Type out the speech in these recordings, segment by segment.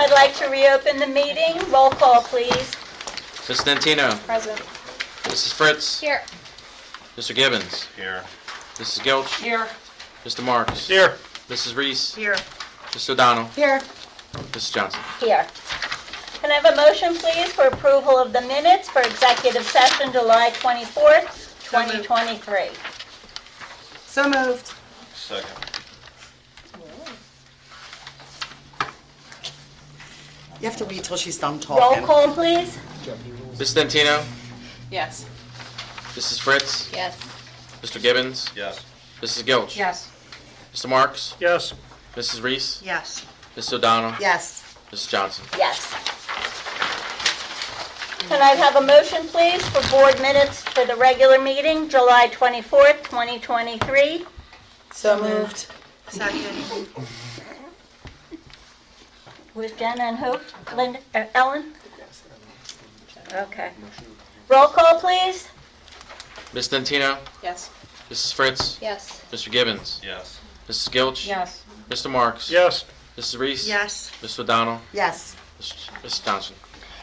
I'd like to reopen the meeting. Roll call, please. Mrs. Dentino. Present. Mrs. Fritz. Here. Mr. Gibbons. Here. Mrs. Gilch. Here. Mr. Marks. Here. Mrs. Reese. Here. Mr. O'Donnell. Here. Mrs. Johnson. Here. Can I have a motion, please, for approval of the minutes for executive session July 24th, 2023? So moved. Second. You have to wait till she's done Roll talking. call, please. Mrs. Dentino. Yes. Mrs. Fritz. Yes. Mr. Gibbons. Yes. Mrs. Gilch. Yes. Mr. Marks. Yes. Mrs. Reese. Yes. Mrs. O'Donnell. Yes. Mrs. Johnson. Yes. Can I have a motion, please, for board minutes for the regular meeting, July 24th, 2023? So moved. Second. With Jenna and who? Linda, Ellen? Okay. Roll call, please. Ms. Dentino. Yes. Mrs. Fritz. Yes. Mr. Gibbons. Yes. Mrs. Gilch. Yes. Mr. Marks. Yes. Mrs. Reese. Yes. Mr. O'Donnell. Yes. Mrs. Johnson.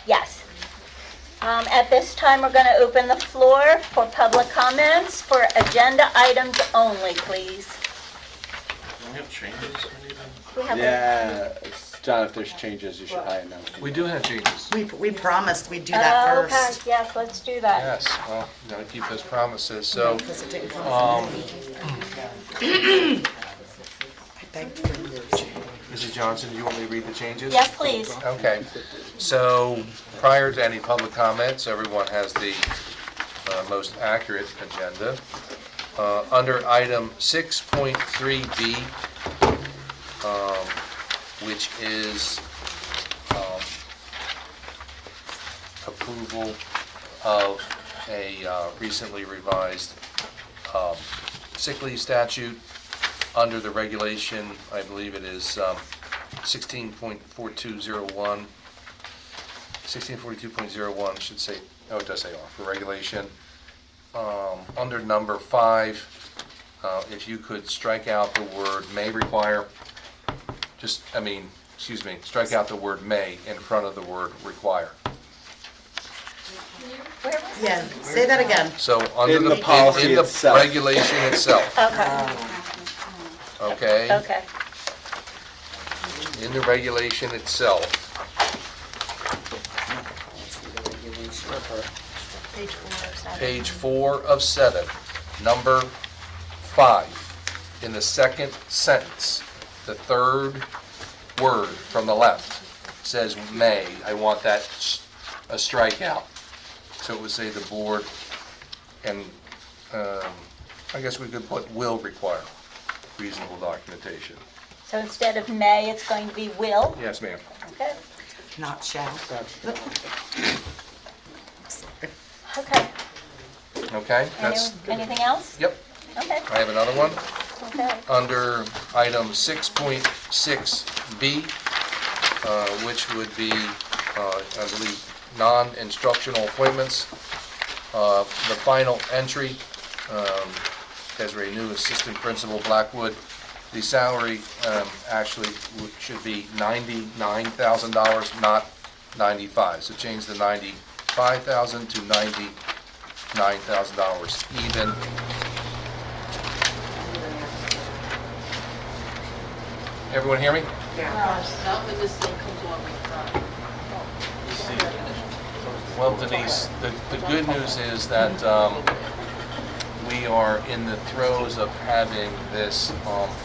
Yes. At this time, we're going to open the floor for public comments for agenda items only, please. Do we have changes or anything? We have a- Yeah, John, if there's changes, you should probably announce them. We do have changes. We promised we'd do that Okay, first. yes, let's do that. Yes, well, you gotta keep those promises, so, Because it didn't come from me. I begged for your change. Mrs. Johnson, do you want me to read the changes? Yes, please. Okay, so prior to any public comments, everyone has the most accurate agenda. Under item 6.3B, which is approval of a recently revised sick leave statute under the regulation, I believe it is 16.4201, 1642.01 should say, oh, it does say off, for regulation. Under number 5, if you could strike out the word may require, strike out the word may in front of the word require. Where was it? Yeah, say that again. So under In the, the policy in the itself. regulation itself, Okay, okay? okay. In the regulation itself, Page 4 of 7. page 4 of 7, number 5, in the second sentence, the third word from the left says may. I want that a strikeout. So it would say the board, and I guess we could put will require reasonable documentation. So instead of may, it's going to be will? Yes, ma'am. Okay. Not shall. Okay. Okay, that's, Anything else? yep. Okay, I have another one. okay. Under item 6.6B, which would be, I believe, non-instructional appointments. The final entry, as a new assistant principal, Blackwood, the salary actually should be $99,000, not $95,000. So change the $95,000 to $99,000 even. Everyone hear me? Not when this thing comes on like that. Well, Denise, the good news is that we are in the throes of having this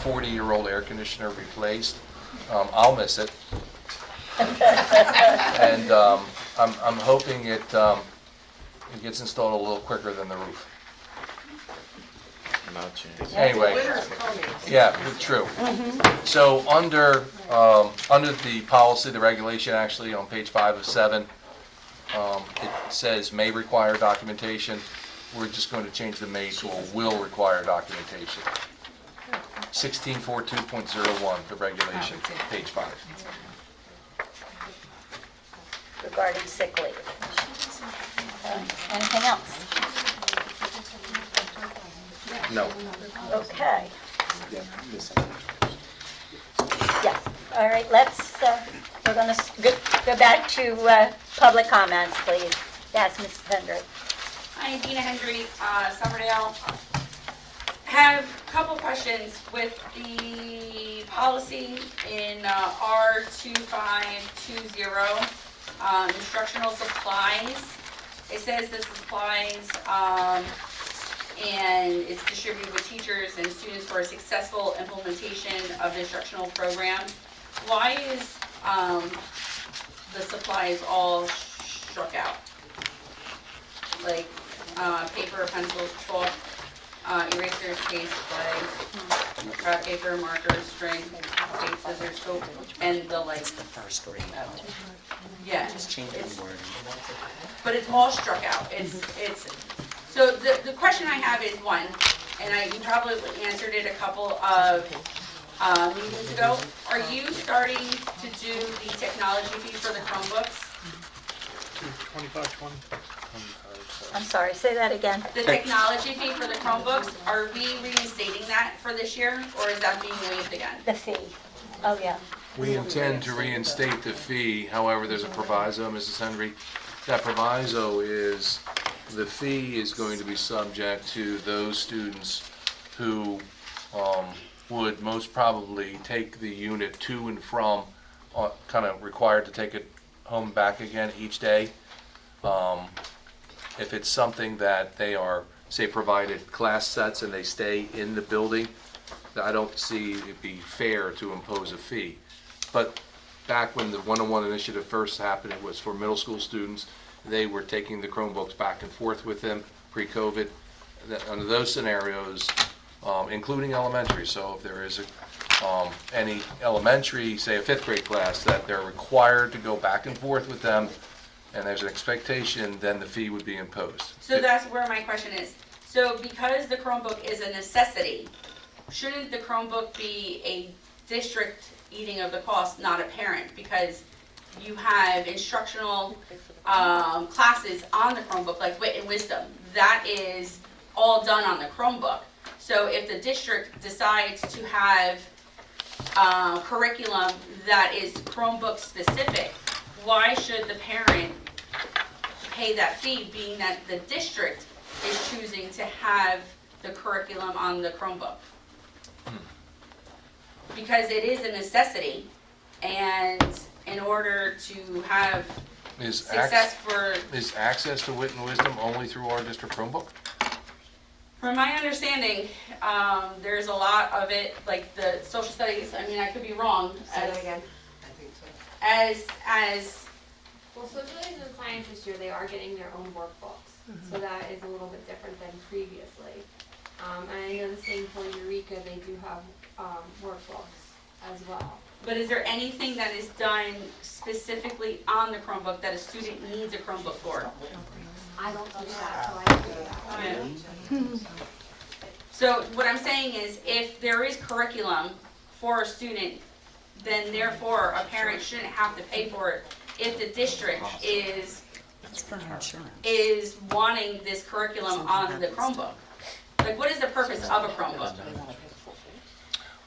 40-year-old air conditioner replaced. I'll miss it. And I'm hoping it gets installed a little quicker than the roof. No change. Anyway, Winter's coming. yeah, true. So under the policy, the regulation, actually on page 5 of 7, it says may require documentation. We're just going to change the may to a will require documentation. 1642.01, the regulation, page 5. Regarding sick leave. Okay. Anything else? No. Okay. Yeah, miss. Yes. All right, let's we're going to go back to public comments, please. Yes, Mrs. Hendry. Hi, Dina Hendry, Summerdale. Have a couple questions with the policy in R2520, instructional supplies. It says the supplies, and it's distributed with teachers and students for a successful implementation of the instructional program. Why is the supplies all struck out? Like paper, pencils, chalk, erasers, paste, clay, scrap paper, markers, string, tape, scissors, soap, and the like. It's the first read. Yeah. Just change the wording. But it's all struck out. It's so the question I have is one, and you probably answered it a couple of meetings ago. Are you starting to do the technology fee for the Chromebooks? 2520. I'm sorry, say that again. The technology fee for the Chromebooks, are we reinstating that for this year, or is that being waived again? The fee. Oh, yeah. We intend to reinstate the fee, however, there's a proviso, Mrs. Henry. That proviso is, the fee is going to be subject to those students who would most probably take the unit to and from, kind of required to take it home back again each day. If it's something that they are, say, provided class sets and they stay in the building, I don't see it be fair to impose a fee. But back when the one-on-one initiative first happened, it was for middle school students. They were taking the Chromebooks back and forth with them pre-COVID. Under those scenarios, including elementary, so if there is any elementary, say a fifth grade class, that they're required to go back and forth with them, and there's an expectation, then the fee would be imposed. So that's where my question is. So because the Chromebook is a necessity, shouldn't the Chromebook be a district eating of the cost, not a parent? Because you have instructional classes on the Chromebook, like Wit and Wisdom. That is all done on the Chromebook. So if the district decides to have curriculum that is Chromebook specific, why should the parent pay that fee, being that the district is choosing to have the curriculum on the Chromebook? Because it is a necessity, and in order to have success for... Is access to Wit and Wisdom only through our district Chromebook? From my understanding, there's a lot of it, like the social studies, I mean, I could be wrong. As Well, social studies and science this year, they are getting their own workbooks, so that is a little bit different than previously. And I know the same for Eureka, they do have workbooks as well. But is there anything that is done specifically on the Chromebook that a student needs a Chromebook for? I don't do that, so I can't do that. So what I'm saying is, if there is curriculum for a student, then therefore a parent shouldn't have to pay for it if the district is It's for insurance. wanting this curriculum on the Chromebook. Like, what is the purpose of a Chromebook?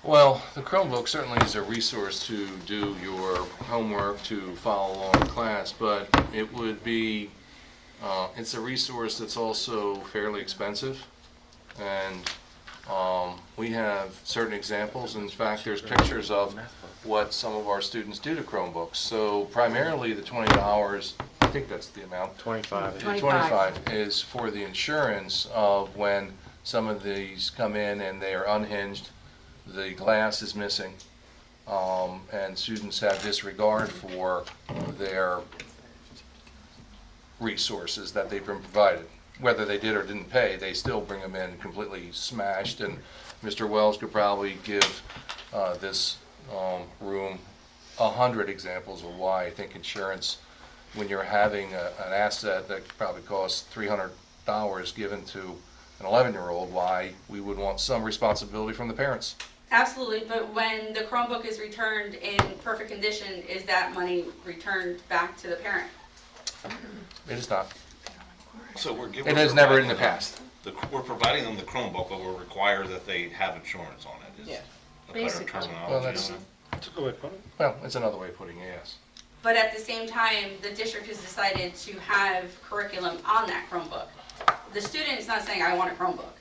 Well, the Chromebook certainly is a resource to do your homework, to follow along in class, but it would be, it's a resource that's also fairly expensive, and we have certain examples. In fact, there's pictures of what some of our students do to Chromebooks. So primarily the $20, I think that's the amount. 25. 25 is for the insurance of when some of these come in and they are unhinged, the glass is missing, and students have disregard for their resources that they've been provided. Whether they did or didn't pay, they still bring them in completely smashed, and Mr. Wells could probably give this room 100 examples of why I think insurance, when you're having an asset that probably costs $300 given to an 11-year-old, why we would want some responsibility from the parents. Absolutely, but when the Chromebook is returned in perfect condition, is that money returned back to the parent? It is not. So we're It has never in the past. We're providing them the Chromebook, but we're required that they have insurance on it. Is Yeah. a better Basically. terminology Well, that's- on it. Well, it's another way of putting it, yes. but at the same time, the district has decided to have curriculum on that Chromebook. The student is not saying, I want a Chromebook.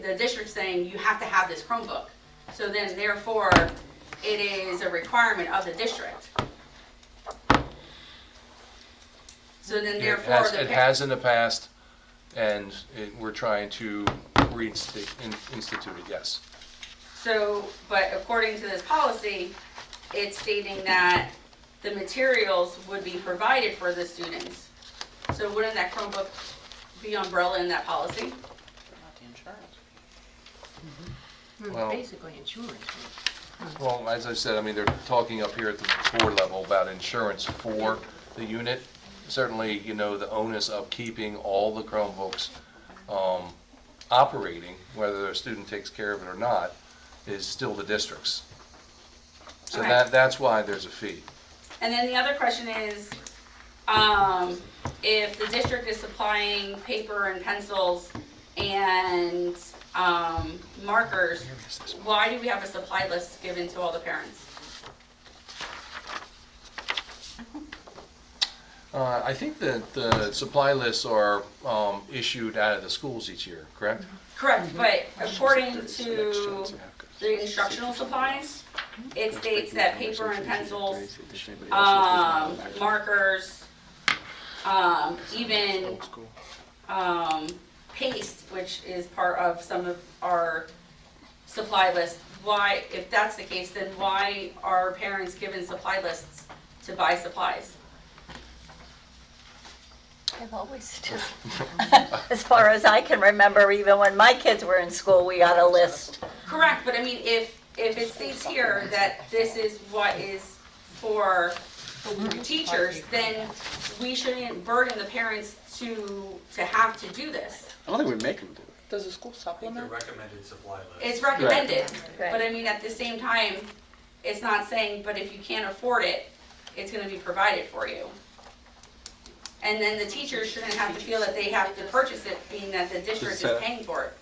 The district's saying, you have to have this Chromebook. So then therefore, it is a requirement of the district. So then It therefore, has, the it has in the past, and we're trying to institute it, yes. So, but according to this policy, it's stating that the materials would be provided for the students. So wouldn't that Chromebook be umbrella in that policy? Not the insurance. Well- Basically insurance. Well, as I said, I mean, they're talking up here at the board level about insurance for the unit. Certainly, you know, the onus of keeping all the Chromebooks operating, whether a student takes care of it or not, is still the district's. So Okay. that's why there's a fee. And then the other question is, if the district is supplying paper and pencils and markers, why do we have a supply list given to all the parents? I think that the supply lists are issued out of the schools each year, correct? Correct, but according to the instructional supplies, it states that paper and pencils, markers, even paste, which is part of some of our supply lists. Why, if that's the case, then why are parents given supply lists to buy supplies? I've always just, as far as I can remember, even when my kids were in school, we got a list. Correct, but I mean, if it states here that this is what is for teachers, then we shouldn't burden the parents to have to do this. I don't think we make them do it. Does the school The supplement? recommended supply list. It's recommended, Right. but I mean, at the same time, it's not saying, but if you can't afford it, it's gonna be provided for you. And then the teachers shouldn't have to feel that they have to purchase it, being that the district is paying for it.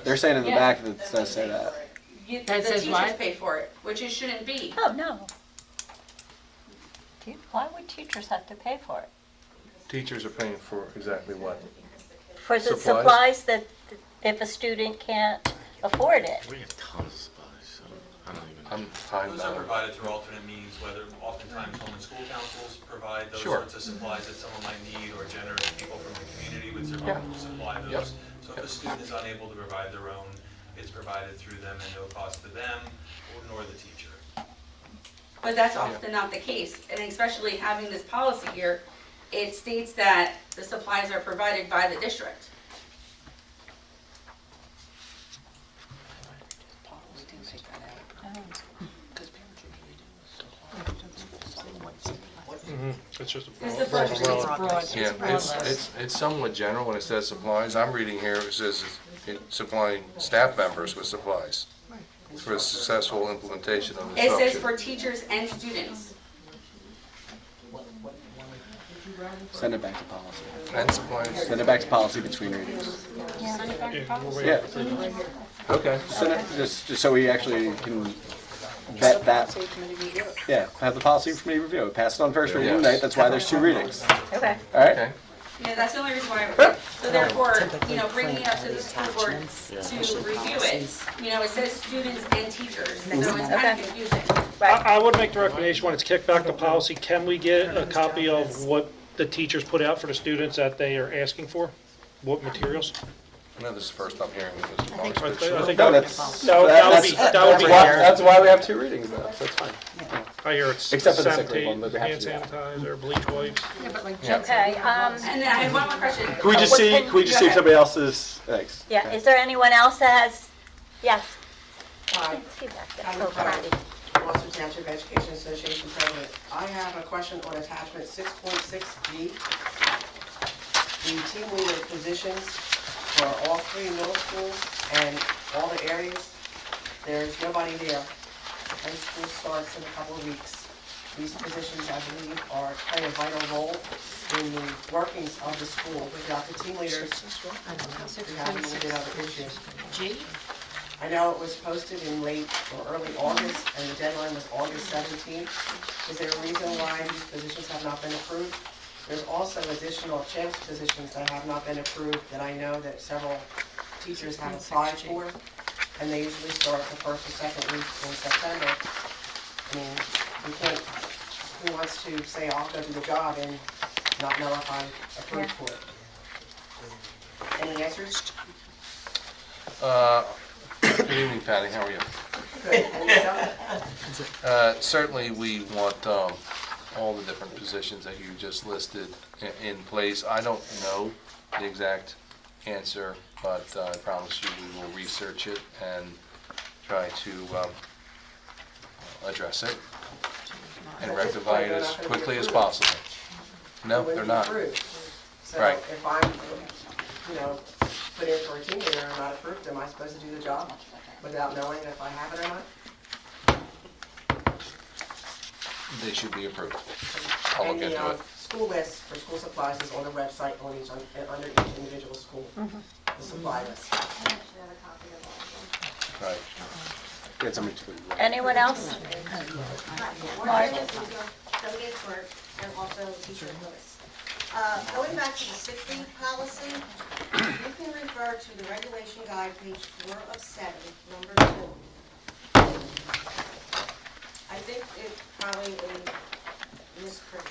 They're saying in the Yeah. back that it does say that. The That says teachers what? pay for it, which it shouldn't be. Oh, no. Why would teachers have to pay for it? Teachers are paying for exactly what? For the Supplies? supplies that, if a student can't afford it. We have tons of supplies. I don't even. Those are provided through alternate means, whether oftentimes home and school councils provide those Sure. sorts of supplies that someone might need, or generous people from the community would supply those. Yep. So if a student is unable to provide their own, it's provided through them at no cost to them nor the teacher. But that's often not the case, and especially having this policy here, it states that the supplies are provided by the district. It's just a It's the first Yeah, it's somewhat general when it says supplies. I'm reading here, it says it's supplying staff members with supplies for a successful implementation of It says instruction. for teachers and students. Send it back to policy. And supplies, Send it back to policy between readings. Yeah. okay. Send it, just so we actually can vet that. Yeah, have the policy committee review it. Pass it on first reading, Yes. right? That's why there's 2 readings. Okay. All right? Okay. Yeah, that's the only reason why, so therefore, bringing it up to the school board to review it, it says students and teachers, so it's kind Okay. of confusing. I would make the recommendation when it's kicked back to policy, can we get a copy of what the teachers put out for the students that they are asking for? What materials? I know this is the first I'm hearing of Mr. Marks, I but think sure. No, that would be, that's why we have 2 readings though, so it's fine. I hear it's Except for the sick leave one, sanitize, but we have hand to do that. sanitizer, bleach wipes. Okay, And then I have one more question. Can we just see, Go if ahead. somebody else's, thanks. yeah, is there anyone else that has, yes? Hi, See back there. I'm Oh, Patty, Patty. Gloucester Township Education Association President. I have a question on attachment 6.6G. The team leader positions for all 3 middle schools and all the areas, there's nobody there. High school starts in a couple of weeks. These positions, I believe, play a vital role in the workings of the school. Without the team leaders, we have a little bit of an issue. G? I know it was posted in late or early August, and the deadline was August 17th. Is there a reason why these positions have not been approved? There's also additional chance positions that have not been approved that I know that several teachers have applied for, and they usually start the first or second week in September. I mean, we can't, who wants to say, I'll go do the job and not know if I'm approved for it? Any answers? Good evening, Patty, how are you? Good. And yourself? Certainly, we want all the different positions that you just listed in place. I don't know the exact answer, but I promise you we will research it and try to address it and rectify it as quickly as possible. No, They they're wouldn't not. be approved. So Right. if I'm, put in for a team leader and not approved, am I supposed to do the job without knowing if I have it or not? They should be approved. I'll look And into the it. school list for school supplies is on the website under each individual school, the supply list. I actually have a copy of all of them. Right. Get somebody to. Anyone else? Marge? Delegate Clerk, and also Teacher Lewis. Going back to the sick leave policy, you can refer to the regulation guide, page 4 of 7, number 2. I think it's probably a misprint,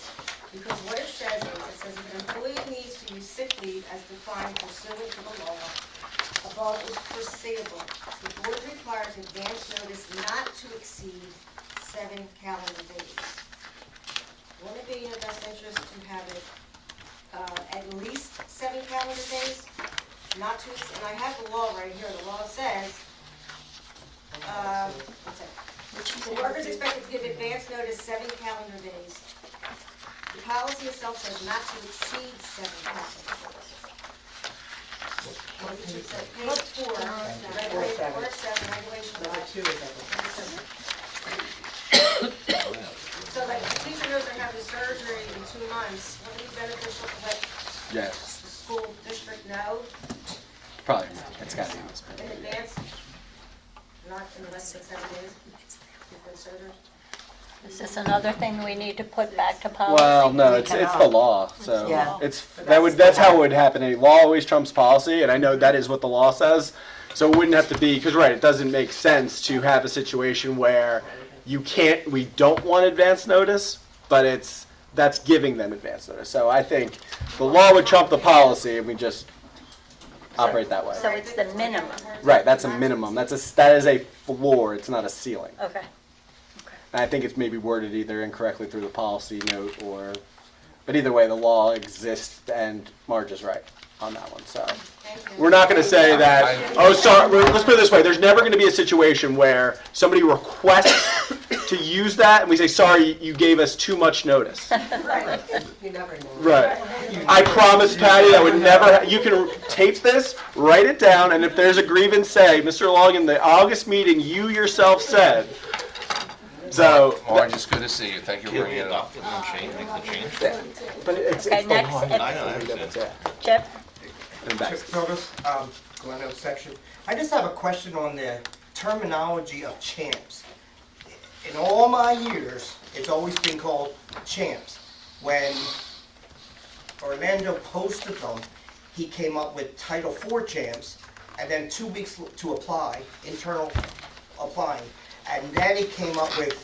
because what it says is, it says if an employee needs to use sick leave as defined pursuant to the law, above is foreseeable. The board requires advance notice not to exceed 7 calendar days. Wouldn't it be in your best interest to have it at least 7 calendar days? Not to, and I have the law right here. The law says, what's it? The worker is expected to give advance notice 7 calendar days. The policy itself says not to exceed 7 calendar days. Which is at page 4, regulation 4-7, regulation Number 2 is at So like the teacher knows they're having surgery in 2 months, wouldn't it be beneficial to let Yes, the school district know probably. It's got to be this. in advance? Not in less than 7 days before the surgery? Is this another thing we need to put back to policy? Well, no, it's the law, so Yeah. that's how it would happen. A law always trumps policy, and I know that is what the law says. So it wouldn't have to be, because right, it doesn't make sense to have a situation where we don't want advance notice, but that's giving them advance notice. So I think the law would trump the policy, and we just operate that way. So it's the minimum. Right, that's a minimum. That is a floor. It's not a ceiling. Okay. And I think it's maybe worded either incorrectly through the policy note but either way, the law exists, and Marge is right on that one. So we're not going to say that, let's put it this way. There's never going to be a situation where somebody requests to use that, and we say, sorry, you gave us too much notice. Right. You never know. Right. I promise, Patty, I would never, you can tape this, write it down, and if there's a grievance, say, Mr. Long, in the August meeting, you yourself said. So, Marge, it's good to see you. Thank you for Can we bringing it up. adopt it and change, make the change? but it's Okay, the next, law. I know, I understand. Chip? And back. Chip Phillips, Glendale section. I just have a question on the terminology of champs. In all my years, it's always been called champs. When Orlando posted them, he came up with Title IV champs, and then 2 weeks to apply, internal applying. And then he came up with,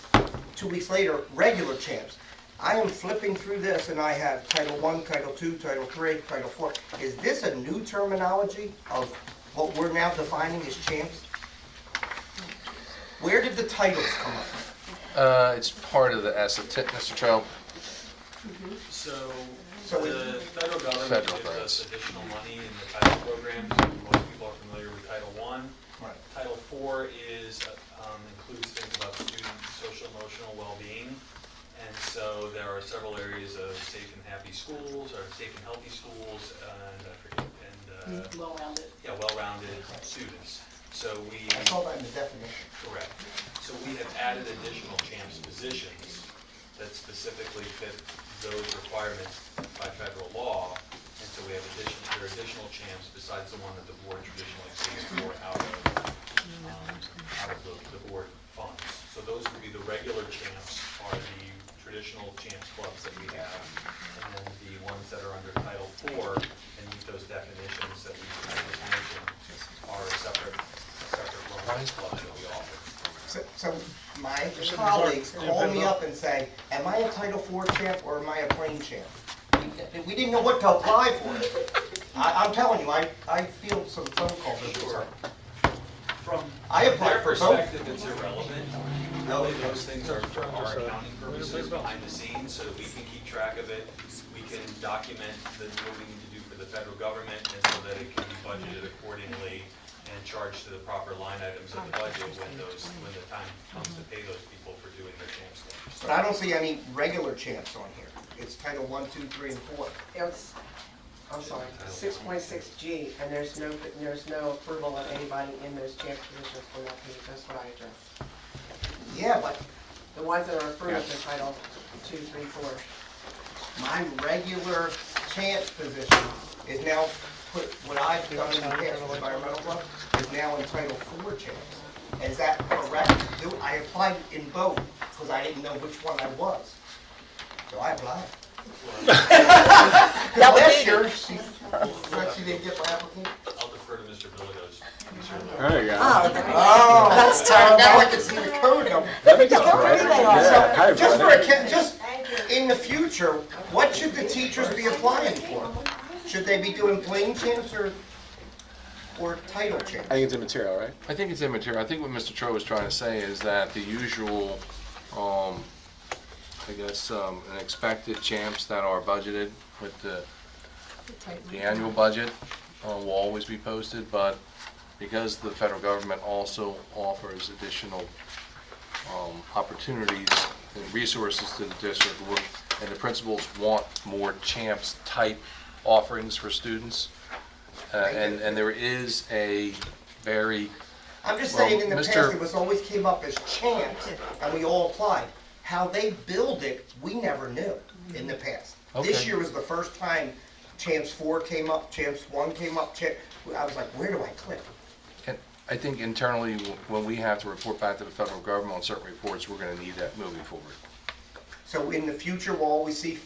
2 weeks later, regular champs. I am flipping through this, and I have Title I, Title II, Title III, Title IV. Is this a new terminology of what we're now defining as champs? Where did the titles come up? It's part of the ESSA. Mr. Cho? So So the federal government Federal gives grants. us additional money in the title programs. Most people are familiar with Title I. Right. Title IV includes things about student social emotional well-being. And so there are several areas of safe and happy schools, or safe and healthy schools, and Well-rounded. well-rounded students. So I saw that in the definition. correct. So we have added additional CHAMPS positions that specifically fit those requirements by federal law. And so we have additional CHAMPS besides the one that the board traditionally pays for out of out of the board funds. So those would be the regular champs, are the traditional champs clubs that we have, and then the ones that are under Title IV and meet those definitions that we just mentioned are a separate Lions club that we offer. So my colleagues call me up and say, am I a Title IV champ or am I a plain champ? We didn't know what to apply for. I'm telling you, I feel some phone calls. Sure. From I applied their for both. perspective, it's irrelevant. Really, those things are for our accounting purposes behind the scenes, so that we can keep track of it. We can document what we need to do for the federal government, and so that it can be budgeted accordingly and charged to the proper line items of the budget when the time comes to pay those people for doing their champs work. But I don't see any regular champs on here. It's Title I, II, III, and IV. I'm sorry, 6.6G, and there's no approval of anybody in those champ positions on that page. That's what I addressed. Yeah, but The ones that are approved are Title II, III, IV. my regular champ position is now put, what I've done in the past, environmental club, is now in Title IV champs. Is that correct? I applied in both, because I didn't know which one I was. So I applied. That was Last easy. year, she didn't get my application. I'll defer to Mr. Villagos. There you go. Oh, that's terrible. Now I can see the code number. Yeah, Just just in the future, what should the teachers be applying for? Should they be doing plain champs or title champs? I think it's immaterial, right? I think it's immaterial. I think what Mr. Tro was trying to say is that the usual, an expected champs that are budgeted with the annual budget will always be posted, but because the federal government also offers additional opportunities and resources to the district, and the principals want more champs type offerings for students, and there is a very I'm just saying in the Mr. past, it was always came up as champs, and we all applied. How they build it, we never knew in the past. This Okay. year was the first time champs 4 came up, champs 1 came up, I was like, where do I click? And I think internally, when we have to report back to the federal government on certain reports, we're going to need that moving forward. So in the future, we'll always see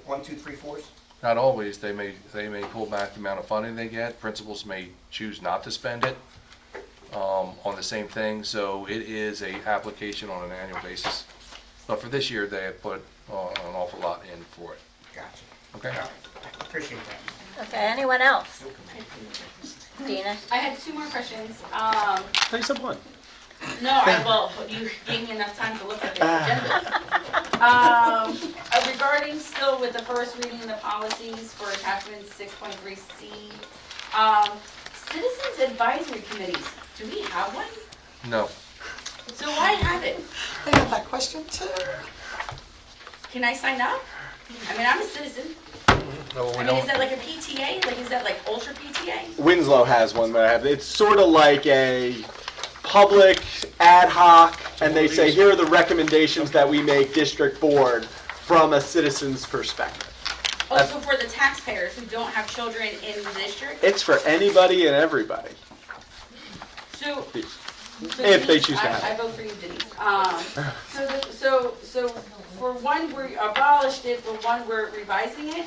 1, 2, 3, 4s? Not always. They may pull back the amount of funding they get. Principals may choose not to spend it on the same thing. So it is a application on an annual basis. But for this year, they have put an awful lot in for it. Gotcha. Okay. Appreciate that. Okay, anyone else? Dina? I had two more questions. Thanks, one. Well, you gave me enough time to look at the agenda. Regarding still with the first reading of the policies for attachment 6.3C, citizens advisory committees, do we have one? No. So why have it? I have that question too. Can I sign up? I mean, I'm a citizen. No, we I mean, don't. is that like a PTA? Like, is that like ultra PTA? Winslow has one that I have. It's sort of like a public ad hoc, and they say, here are the recommendations that we make district board from a citizen's perspective. Oh, so for the taxpayers who don't have children in the district? It's for anybody and everybody. So, If they choose to have I it. vote for you, Denise. So for one, we abolished it, for one, we're revising it?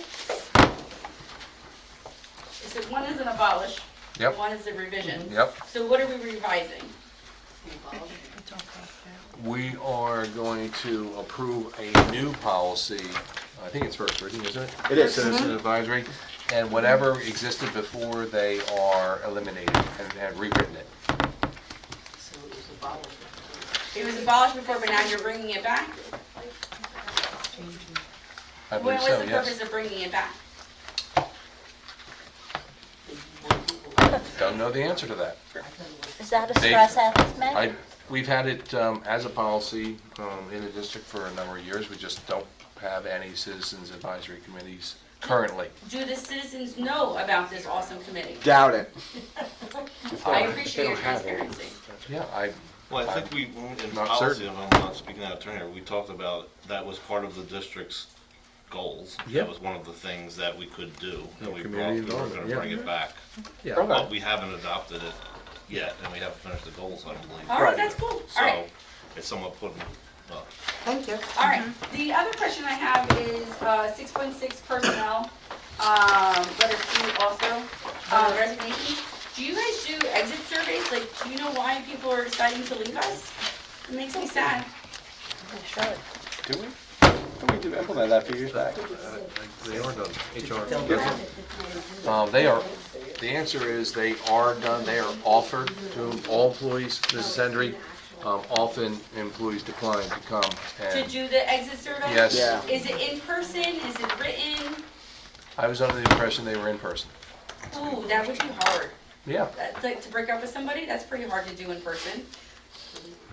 So one is an abolish, Yep. one is a revision. Yep. So what are we revising? We are going to approve a new policy. I think it's first reading, isn't it? It is. Citizen advisory, and whatever existed before, they are eliminated and have rewritten it. It was abolished before, but now you're bringing it back? I What believe was so, the yes. purpose of bringing it back? Don't know the answer to that. Is that a stress ethics measure? We've had it as a policy in the district for a number of years. We just don't have any citizens advisory committees currently. Do the citizens know about this awesome committee? Doubt it. I appreciate your transparency. Yeah, Well, I think we, in Not policy, certain. if I'm not speaking out of turn here, we talked about that was part of the district's goals. Yep. That was one of the things that we could do, and we were community gonna involvement, yeah. bring it back. yeah. But we haven't adopted it yet, and we haven't finished the goals, I believe. All right, that's cool. All right. So it's somewhat putting, Thank you. All right, the other question I have is 6.6 personnel, letter C also, resignations. Do you guys do exit surveys? Like, do you know why people are deciding to leave us? It makes me sad. Do we? We did implement that a few years back. They are done. HR. They are, the answer is they are done, they are offered to all employees, Mrs. Hendry. Often employees decline to come To and, do the exit survey? yes, Yeah. Is it in person? Is it written? I was under the impression they were in person. Ooh, that would be hard. Yeah, That's like to break up with somebody, that's pretty hard to do in person.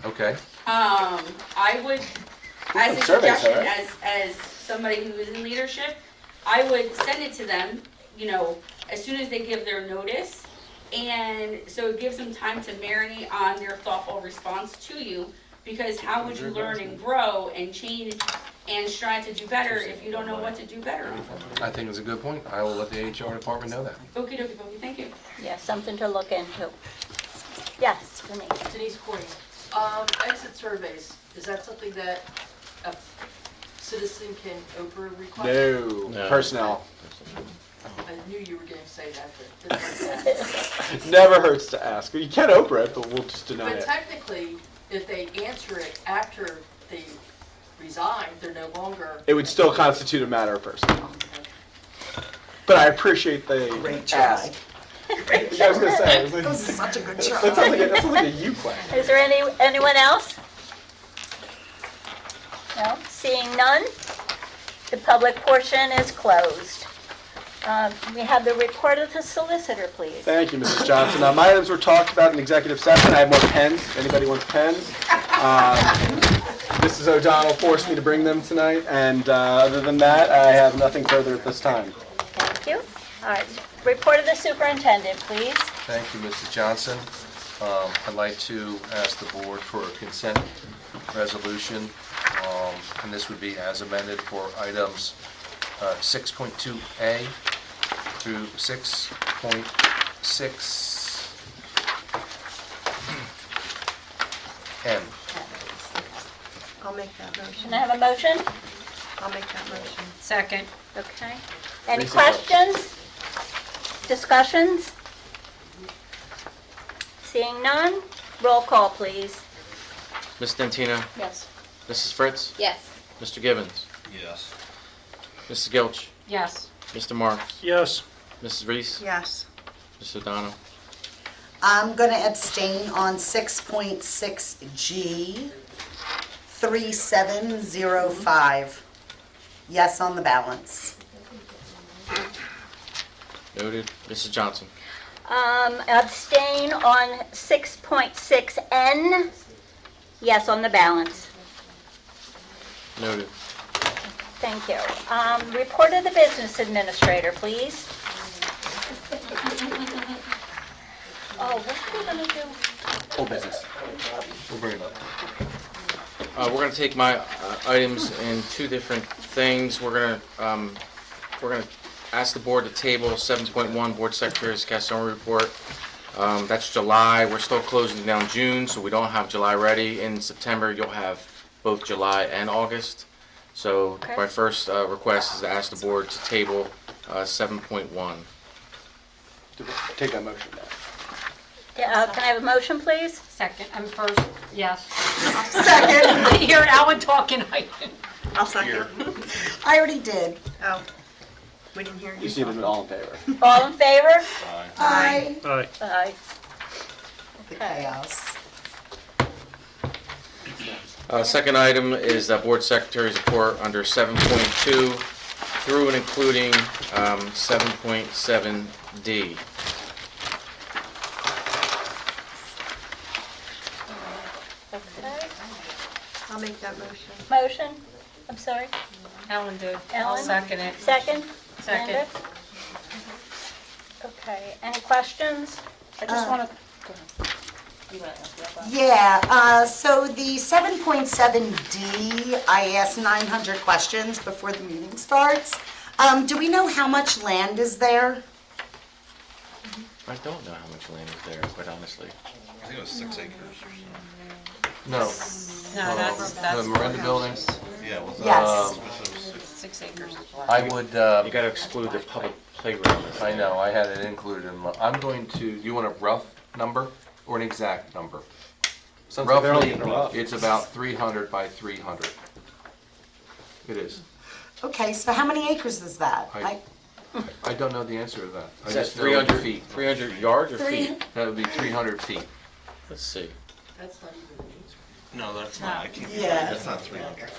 okay. I would, as a Surveys, suggestion, alright. as somebody who is in leadership, I would send it to them, you know, as soon as they give their notice. And so it gives them time to marinate on their thoughtful response to you, because how would you learn and grow and change and strive to do better if you don't know what to do better on? I think it's a good point. I will let the HR department know that. Okey dokey pokey, thank you. Yeah, something to look into. Yes, Denise. Denise Corey. Exit surveys, is that something that a citizen can Oprah request? No, personnel. I knew you were going to say that, but didn't. It never hurts to ask. You can Oprah it, but we'll just deny But it. technically, if they answer it after they resign, they're no longer. It would still constitute a matter of personnel. But I appreciate the Great ask. try. I was gonna say, it was like, That was such a good that sounds like a you question. Is there anyone else? No? Seeing none, the public portion is closed. We have the report of the solicitor, please. Thank you, Mrs. Johnson. My items were talked about in executive session. I have more pens. Anybody wants pens? Mrs. O'Donnell forced me to bring them tonight, and other than that, I have nothing further at this time. Thank you. All right, report of the superintendent, please. Thank you, Mrs. Johnson. I'd like to ask the board for a consent resolution, and this would be as amended for items 6.2A through 6.6M. I'll make that motion. Can I have a motion? I'll make that motion. Second. Okay. Any questions? Discussions? Seeing none, roll call, please. Ms. Dentino, Yes. Mrs. Fritz, Yes. Mr. Gibbons, yes. Mrs. Gilch, Yes. Mr. Marks, Yes. Mrs. Reese, Yes. Mr. O'Donnell. I'm going to abstain on 6.6G, 3705. Yes on the balance. Noted. Mrs. Johnson. Abstain on 6.6N. Yes on the balance. Noted. Thank you. Report of the business administrator, please. Oh, what are we going to do? Full business. We'll bring it up. We're going to take my items in two different things. We're going to ask the board to table 7.1 Board Secretary's Cash Summary Report. That's July. We're still closing down June, so we don't have July ready. In September, you'll have both July and August. So Okay. my first request is to ask the board to table 7.1. Take that motion now. Can I have a motion, please? Second, I'm first, yes. Second. I hear Alan talking, I'll second. I already did. Oh, we didn't hear You you. see them all in favor. All in favor? Aye. Aye. Aye. The chaos. Second item is Board Secretary's report under 7.2 through and including 7.7D. Okay. I'll make that motion. Motion? I'm sorry. Alan did. I'll Ellen? second it. Second? Second. Amanda? Okay, any questions? I just want to... Yeah, so the 7.7D, I asked 900 questions before the meeting starts. Do we know how much land is there? I I don't know how much land is there, quite honestly. I think it was 6 acres or No. No, that's The Miranda Building, something. Yeah, it was. Yes. It was 6. 6 acres. I would, You gotta exclude the public playground. I know, I had it included in my, I'm going to, you want a rough number or an exact number? Sounds like they're only Roughly, giving a rough. it's about 300 by 300. It is. Okay, so how many acres is that? I don't know the answer to that. I Is that just know the 300 feet. 300 yards or feet? That would be 300 feet. Let's see. That's not even an acre. No, that's not, I can't, Yeah. that's not 300.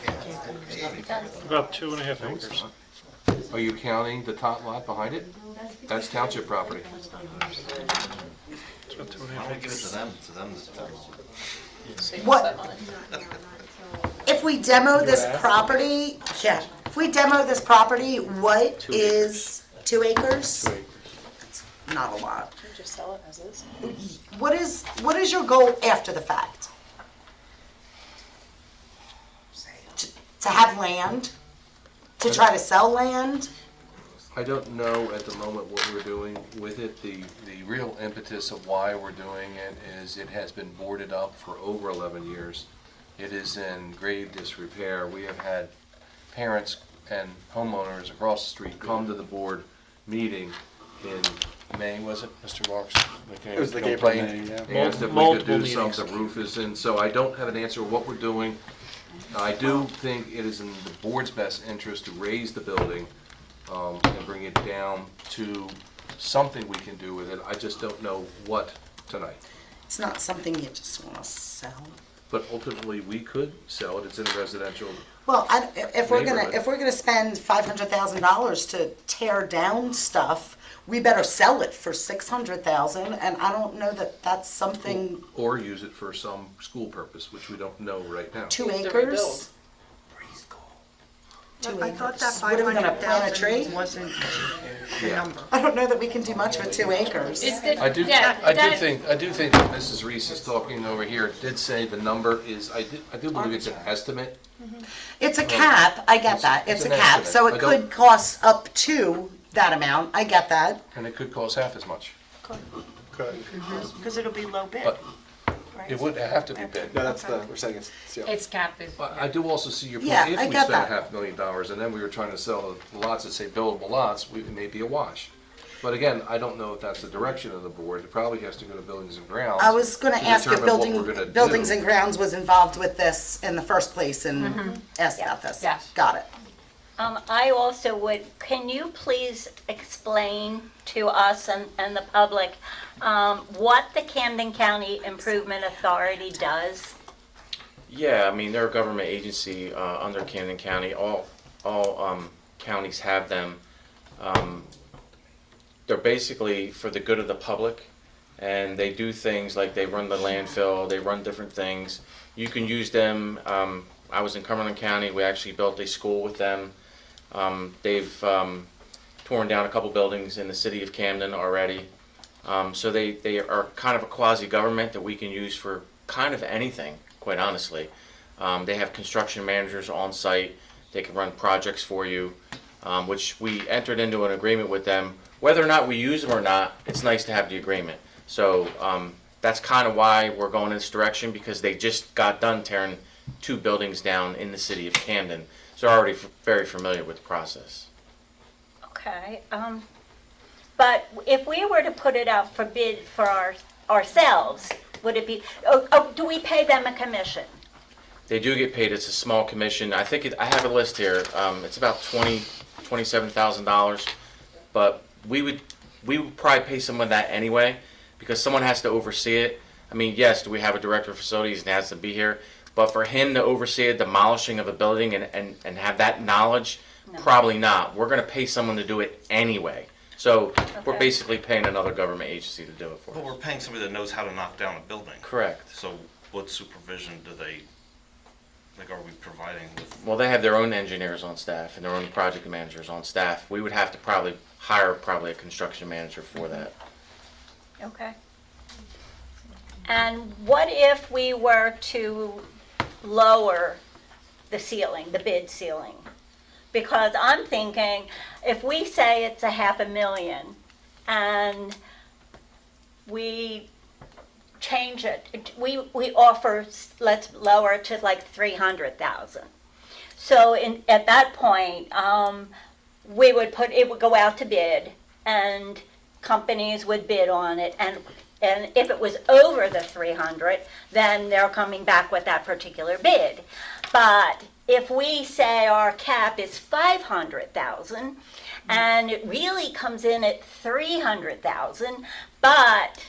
About 2.5 acres. Are you counting the top lot behind it? That's township property. It's about 2.5 Why don't we give it acres. to them to tell them. What, if we demo this property, yeah, if we demo this property, what 2 is 2 acres? 2 acres. Not a lot. Just sell it as is. What is your goal after the fact? To have land? To try to sell land? I don't know at the moment what we're doing with it. The real impetus of why we're doing it is it has been boarded up for over 11 years. It is in grave disrepair. We have had parents and homeowners across the street come to the board meeting in May, was it, Mr. Marks? It was like April, Complained, May, Asked yeah. if we could Multiple do meetings. something, the roof is in, so I don't have an answer what we're doing. I do think it is in the board's best interest to raise the building and bring it down to something we can do with it. I just don't know what tonight. It's not something you just want to sell. But ultimately, we could sell it. It's in a residential. Well, if we're Neighborhood. gonna spend $500,000 to tear down stuff, we better sell it for $600,000, and I don't know that that's something. Or use it for some school purpose, which we don't know right now. 2 To rebuild. acres? 2 I thought that acres. What are we gonna plant a tree? 500,000 wasn't the Yeah. number. I don't know that we can do much with 2 acres. I do think that Mrs. Reese is talking over here, did say the number is, I do believe it's an estimate. It's a cap, I get that, it's a an cap, estimate. so I it don't- could cost up to that amount, I get that. And it could cost half as much. Because it'll be low bid. But right? it would have to be bid. No, that's we're saying it's, yeah. It's capped. But I do also see your point. Yeah, If I we get spent that. $500,000 and then we were trying to sell the lots that say buildable lots, it may be a wash. But again, I don't know if that's the direction of the board. It probably has to go to Buildings and Grounds. I was gonna to ask if determine what we're gonna Buildings do. and Grounds was involved with this in the first place and asked about this. Yes. Got it. I also would, can you please explain to us and the public what the Camden County Improvement Authority does? Yeah, I mean, they're a government agency under Camden County. All counties have them. They're basically for the good of the public, and they do things like they run the landfill, they run different things. You can use them. I was in Cumberland County. We actually built a school with them. They've torn down a couple buildings in the city of Camden already. So they are kind of a quasi-government that we can use for kind of anything, quite honestly. They have construction managers on site. They can run projects for you, which we entered into an agreement with them. Whether or not we use them or not, it's nice to have the agreement. So that's kind of why we're going in this direction, because they just got done tearing 2 buildings down in the city of Camden. So they're already very familiar with the process. Okay, but if we were to put it out for bid for ourselves, would it be, do we pay them a commission? They do get paid. It's a small commission. I think I have a list here. It's about $27,000, but we would probably pay someone that anyway, because someone has to oversee it. I mean, yes, do we have a director of facilities and has to be here? But for him to oversee a demolishing of a building and have that knowledge, No. probably not. We're going to pay someone to do it anyway. So we're Okay. basically paying another government agency to do it for But us. we're paying somebody that knows how to knock down a building. Correct. So what supervision do they, like, are we providing with? Well, they have their own engineers on staff and their own project managers on staff. We would have to probably hire a construction manager for that. Okay. And what if we were to lower the ceiling, the bid ceiling? Because I'm thinking, if we say it's $500,000 and we change it, we offer, let's lower it to like 300,000. So at that point, it would go out to bid, and companies would bid on it, and if it was over the 300, then they're coming back with that particular bid. But if we say our cap is 500,000, and it really comes in at 300,000, but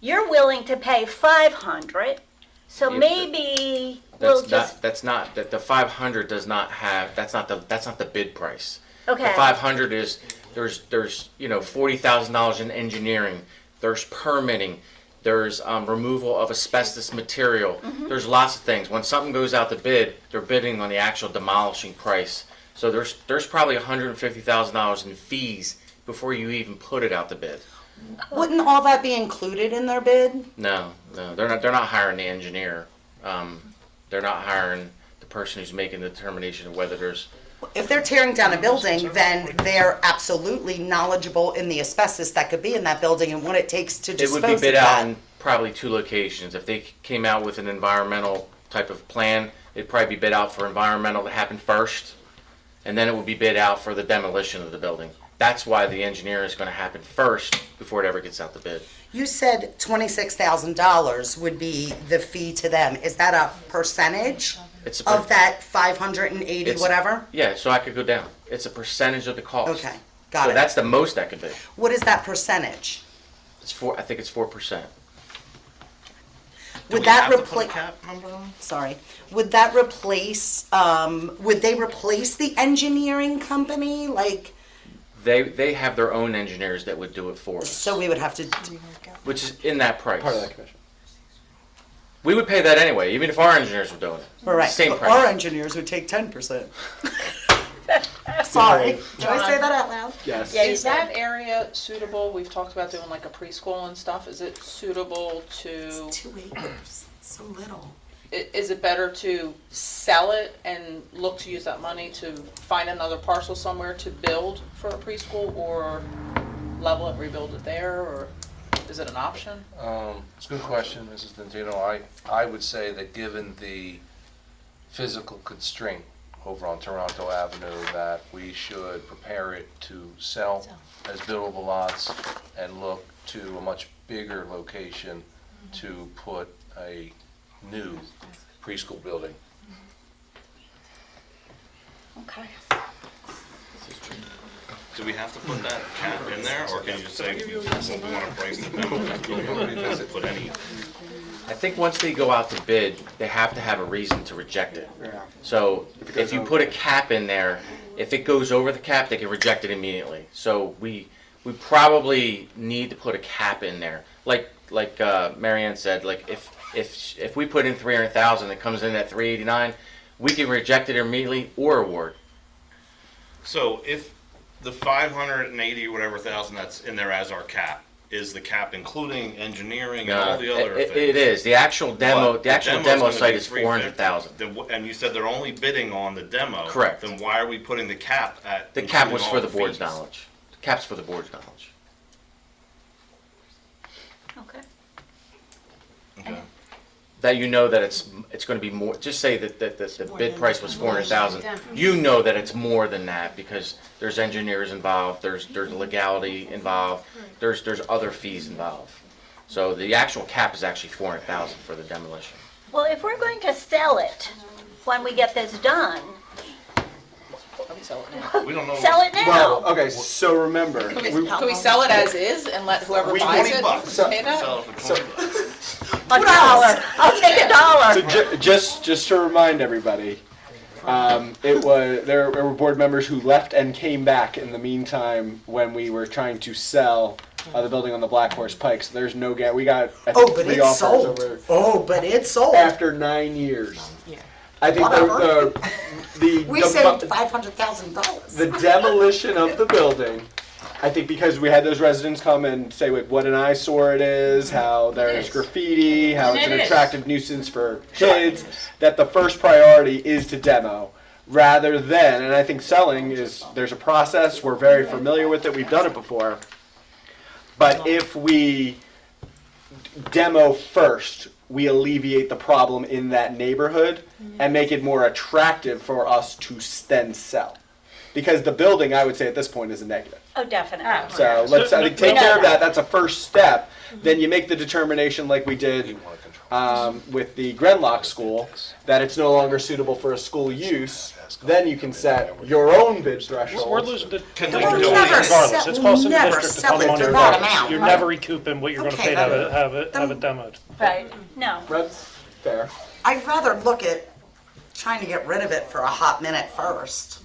you're willing to pay 500, so maybe we'll just. That the 500 does not have, that's not the bid price. Okay. The 500 is, there's $40,000 in engineering, there's permitting, there's removal of asbestos material, there's lots of things. When something goes out to bid, they're bidding on the actual demolishing price. So there's probably $150,000 in fees before you even put it out to bid. Wouldn't all that be included in their bid? No, they're not hiring the engineer. They're not hiring the person who's making the determination of whether there's. If they're tearing down a building, then they're absolutely knowledgeable in the asbestos that could be in that building and what it takes to dispose It of would be bid that. out in probably 2 locations. If they came out with an environmental type of plan, it'd probably be bid out for environmental to happen first, and then it would be bid out for the demolition of the building. That's why the engineer is going to happen first before it ever gets out the bid. You said $26,000 would be the fee to them. Is that a percentage It's of that 580 whatever? Yeah, so I could go down. It's a percentage of the cost. Okay, got So it. that's the most that could be. What is that percentage? I think it's 4%. Would that replace? Sorry. Would that replace? Would they replace the engineering company? Like, They have their own engineers that would do it for us, so we would have to. which is in that price. Part of that commission. We would pay that anyway, even if our engineers were doing it. Right. Same But price. our engineers would take 10%. Sorry. Did I say that out loud? Yes. Yeah, you Is did. that area suitable? We've talked about doing like a preschool and stuff. Is it suitable to, 2 acres. It's so little. is it better to sell it and look to use that money to find another parcel somewhere to build for a preschool, or level it, rebuild it there, or is it an option? It's a good question, Mrs. Dentino. I would say that given the physical constraint over on Toronto Avenue, that we should prepare it to sell as buildable lots and look to a much bigger location to put a new preschool building. Okay. Do we have to put that cap in there, or can you just say, we want to price the demo? Put any, I think once they go out to bid, they have to have a reason to reject it. So if you put a cap in there, if it goes over the cap, they can reject it immediately. So we probably need to put a cap in there. Like Marianne said, like if we put in 300,000, it comes in at 389, we can reject it immediately or award. so if the 580 whatever thousand that's in there as our cap, is the cap including engineering and all the other things? It is. The actual demo, But the actual demo's demo gonna site be is 350. 400,000. And you said they're only bidding on the demo. Correct. Then why are we putting the cap at? The cap was including for all the board's fees? knowledge. The cap's for the board's knowledge. Okay. Okay. That you know that it's going to be more. Just say that the bid price was 400,000. You know that it's more than that because there's engineers involved. There's legality involved. There's other fees involved. So the actual cap is actually 400,000 for the demolition. Well, if we're going to sell it when we get this done, Sell it now. We don't know. sell it now. Well, okay, so remember, Can we sell it as is and let whoever We buys 20 it bucks. pay that? Sell it for 20 bucks. $1. I'll take $1. so just to remind everybody, there were board members who left and came back in the meantime when we were trying to sell the building on the Black Horse Pike. So there's no we got I think, Oh, but 3 it's offers sold. over Oh, but it's sold. after 9 years. I think Whatever. We the saved $500,000. the demolition of the building, I think because we had those residents come and say like, what an eyesore it is, how there's graffiti, how it's an attractive nuisance for kids, that the first priority is to demo rather than, and I think selling is, there's a process, we're very familiar with it, we've done it before. But if we demo first, we alleviate the problem in that neighborhood and make it more attractive for us to then sell. Because the building, I would say at this point, is a negative. Oh, definitely. So let's, I think, take care of that. That's a first step. Then you make the determination like we did with the Grenlock School, that it's no longer suitable for a school use. Then you can set your own bid threshold. We're losing the Can league we regardless. never It's sell- costing the never district a sell ton of it money for that regardless. amount, You're right? never recouping what you're gonna Okay, pay to have it demoed. Right, no. That's fair. I'd rather look at trying to get rid of it for a hot minute first.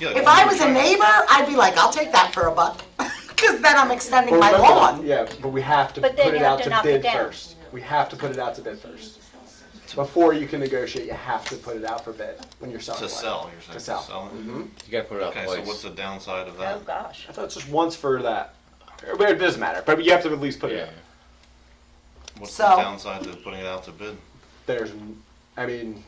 Yeah, like, If I was a neighbor, I'd be like, I'll take that for $1, because then I'm extending my Remember- lawn. Yeah, but we have to But then put it you have out to to knock it bid down. first. We have to put it out to bid first. Before you can negotiate, you have to put it out for bid when you're selling. To land. sell, you're saying, To sell. Mm-hmm. You gotta put it out Okay, twice. so what's the downside of Oh, that? gosh. I thought it's just once for that. But it doesn't matter, but you have to at least put it Yeah. out. What's So- the downside to putting it out to bid? There's, I mean,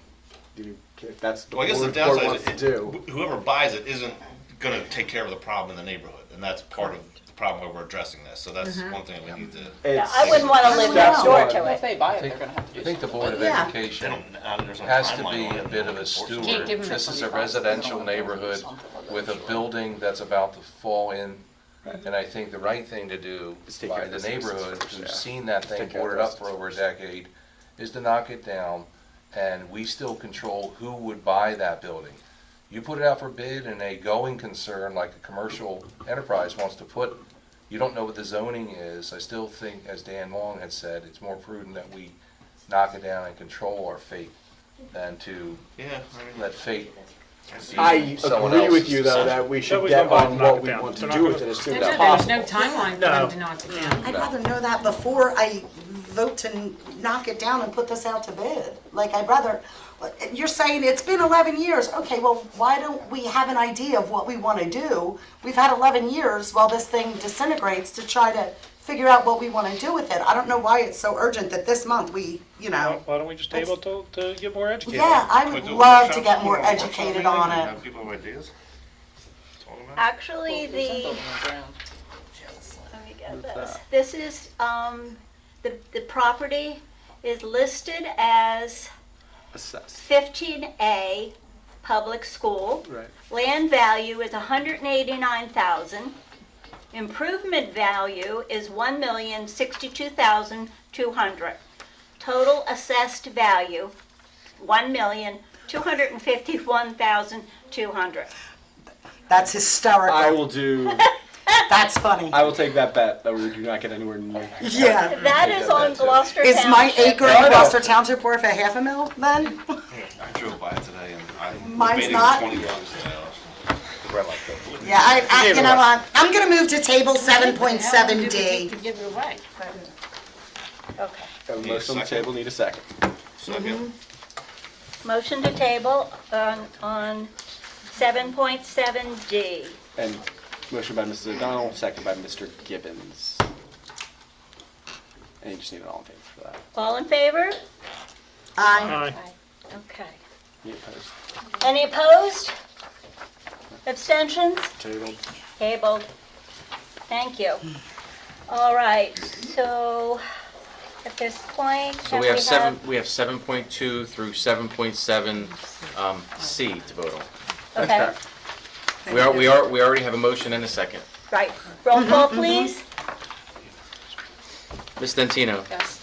if that's the Well, I guess the board downside wants is to do. whoever buys it isn't gonna take care of the problem in the neighborhood, and that's part of the problem why we're addressing this, so that's one thing we need to. Yeah, It's- I wouldn't want to live That's next door one. to Well, if it. they buy I it, think, they're gonna have to I do think the something. Board of Yeah. They Education don't, there's no has to timeline be on a it. bit of a steward. Can't give them This is a $75. residential neighborhood with a building that's about to fall in. And I think the right thing to do Is take by care of the the citizens neighborhood first, yeah. who's seen that thing take care of boarded up the for over a decade is to knock it down, and we still control who would buy that building. You put it out for bid and a going concern like a commercial enterprise wants to put, you don't know what the zoning is. I still think, as Dan Long had said, it's more prudent that we knock it down and control our fate than to Yeah, I mean, let fate. I Someone agree with else's you though, decision. that we should Nobody's get gonna on knock what it we down. want to They're not do gonna- with it as soon There's as no possible. timeline for No. them to knock it down. I'd rather know that before I vote to knock it down and put this out to bid. Like, I'd rather, you're saying it's been 11 years. Okay, well, why don't we have an idea of what we want to do? We've had 11 years while this thing disintegrates to try to figure out what we want to do with it. I don't know why it's so urgent that this month we, Why don't we just table it to get more educated? Yeah, I Can we would do a love workshop to get more tomorrow, workshop educated meeting, on and it. Have people have ideas? Talk about it? Actually, There's some the, building on the ground. let me get this. This is, the property is listed as Assess. 15A Public School. Right. Land value is 189,000. Improvement value is 1,062,200. Total assessed value, 1,251,200. That's hysterical. I will do, That's funny. I will take that bet that we do not get anywhere near. Yeah. That is on Gloucester Is my Township. acre in Gloucester Township worth a $500,000 then? I drove by it today and I'm Mine's debating not. $20 today. Yeah, you know what, I'm gonna move to table 7.7D. To give it away. Okay. Have a Need a motion on the second? table, need a second. Second. Motion to table on 7.7D. And motion by Mrs. O'Donnell, second by Mr. Gibbons. And you just need an all in favor for that. All in favor? Aye. Aye. Okay. Any opposed? Any opposed? Abstentions? Tabled. Tabled. Thank you. All right, so at this point, So can we have 7.2 through 7.7 C to vote on. Okay, We already have a motion and a second. right. Roll call, please. Ms. Dentino. Yes.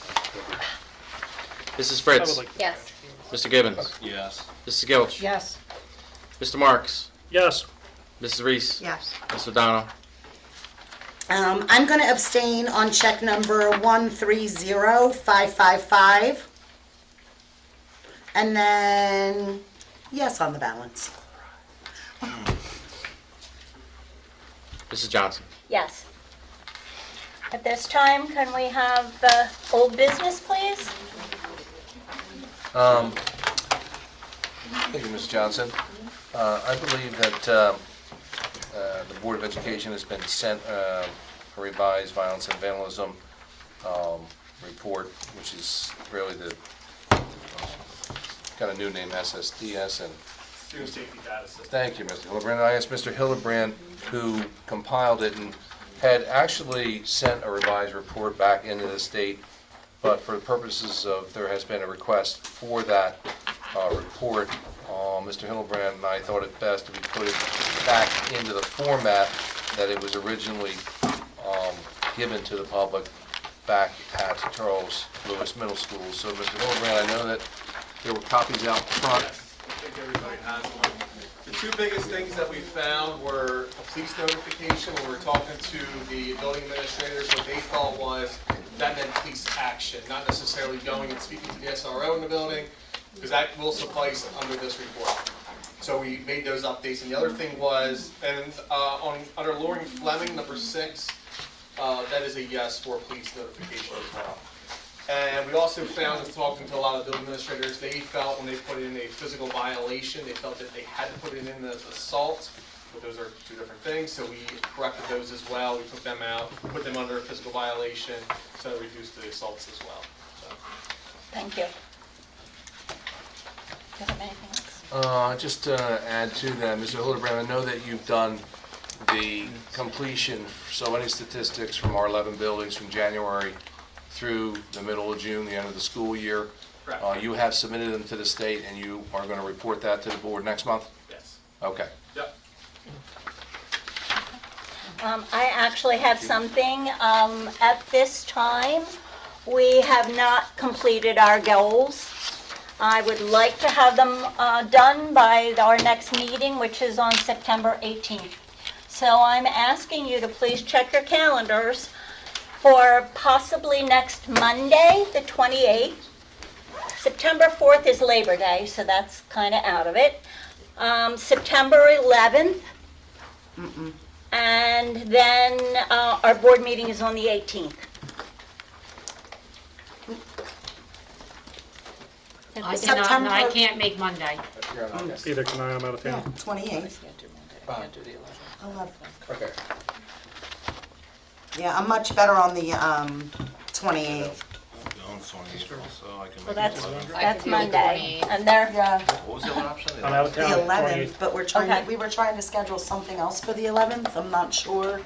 Mrs. I Fritz. would like- Yes. Mr. Gibbons. Yes. Mrs. Gilch. Yes. Mr. Marks. Yes. Mrs. Reese. Yes. Ms. O'Donnell. I'm gonna abstain on check number 130555. And then, yes on the balance. Mrs. Johnson. Yes. At this time, can we have old business, please? Thank you, Ms. Johnson. I believe that the Board of Education has been sent a revised violence and vandalism report, which is really the, got a new name, SSDS, and Student Safety Data System. thank you, Mr. Hillebrand. I asked Mr. Hillebrand, who compiled it and had actually sent a revised report back into the state, but for the purposes of, there has been a request for that report. Mr. Hildebrand and I thought it best if we put it back into the format that it was originally given to the public back at Charles Lewis Middle School. So, Mr. Hildebrand, I know that there were copies out front. I think everybody has one. The two biggest things that we found were a police notification when we were talking to the building administrators. What they thought was that meant police action, not necessarily going and speaking to the SRO in the building, because that will suffice under this report. So we made those updates. And the other thing was, and under Loring Fleming, number 6, that is a yes for police notification as well. And we also found, in talking to a lot of building administrators, they felt when they put in a physical violation, they felt that they had to put it in as assault, but those are two different things, so we corrected those as well. We took them out, put them under a physical violation, so it reduced the assaults as well. So. Thank you. Do you have anything else? Just to add to that, Mr. Hildebrand, I know that you've done the completion, so any statistics from our 11 buildings from January through the middle of June, the end of the school year. Correct. You have submitted them to the state, and you are going to report that to the board next month? Yes. Okay. Yep. I actually have something. At this time, we have not completed our goals. I would like to have them done by our next meeting, which is on September 18th. So I'm asking you to please check your calendars for possibly next Monday, the 28th. September 4th is Labor Day, so that's kind of out of it. September 11th. And then our board meeting is on the 18th. September- can't make Monday. Either can I, I'm out of Yeah, town. 28th. Can't do the 11th. 11th. Okay. Yeah, I'm much better on the 28th. Going 20, so I can So make that's, it 11. that's Monday. And they're, What was the other option? I'm out of The town. 11th, but we're trying, Okay. we were trying to schedule something else for the 11th. I'm not sure.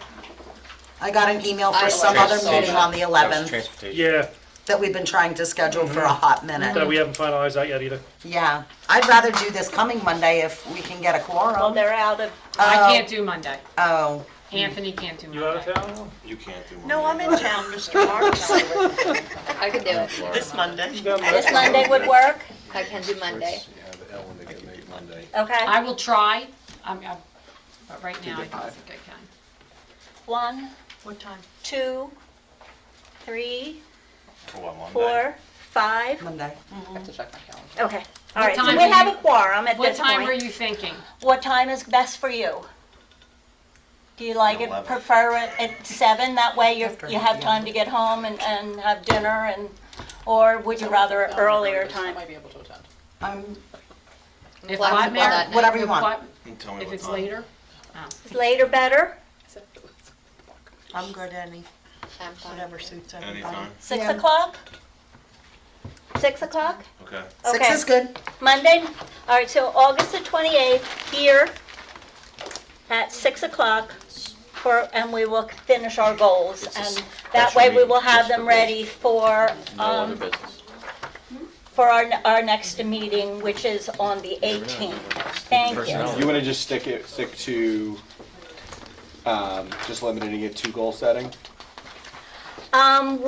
I got an email for some other meeting on the 11th Transportation. Yeah, that we've been trying to schedule for a hot minute. that we haven't finalized that yet either. Yeah, I'd rather do this coming Monday if we can get a well, quorum. they're out of, I can't do Monday. Oh, Anthony can't do You out Monday. of town now? You can't do one. No, I'm in town, Mr. Marks. I can do it. This Monday. this Monday would work? I can do Monday. Okay. I will try. But right now, I don't think I can. 1, What time? 2, 3, For what, Monday? 4, 5. Monday. I have to check my calendar. Okay. All What right, so time we are have you- a quorum at What this time were point. you thinking? What time is best for you? Do you like it, 11. prefer it at 7? That way After you have the time to get home and have dinner and, or would you rather an earlier I time? might be able to attend. I'm If Flexible I'm there, that night. whatever you if want. what- You can tell me if what it's time. later? Is later better? I'm good, Annie. I'm fine. Whatever suits everybody. Anytime? 6 Yeah. o'clock? 6 o'clock? Okay. 6 Okay. is good. Monday? All right, so August the 28th, here at 6 o'clock, and we will finish our goals. And that way we will have them ready for, No other business. for our next meeting, which is on the 18th. Thank you. Personnel. You want to just stick to, just limiting it to goal setting?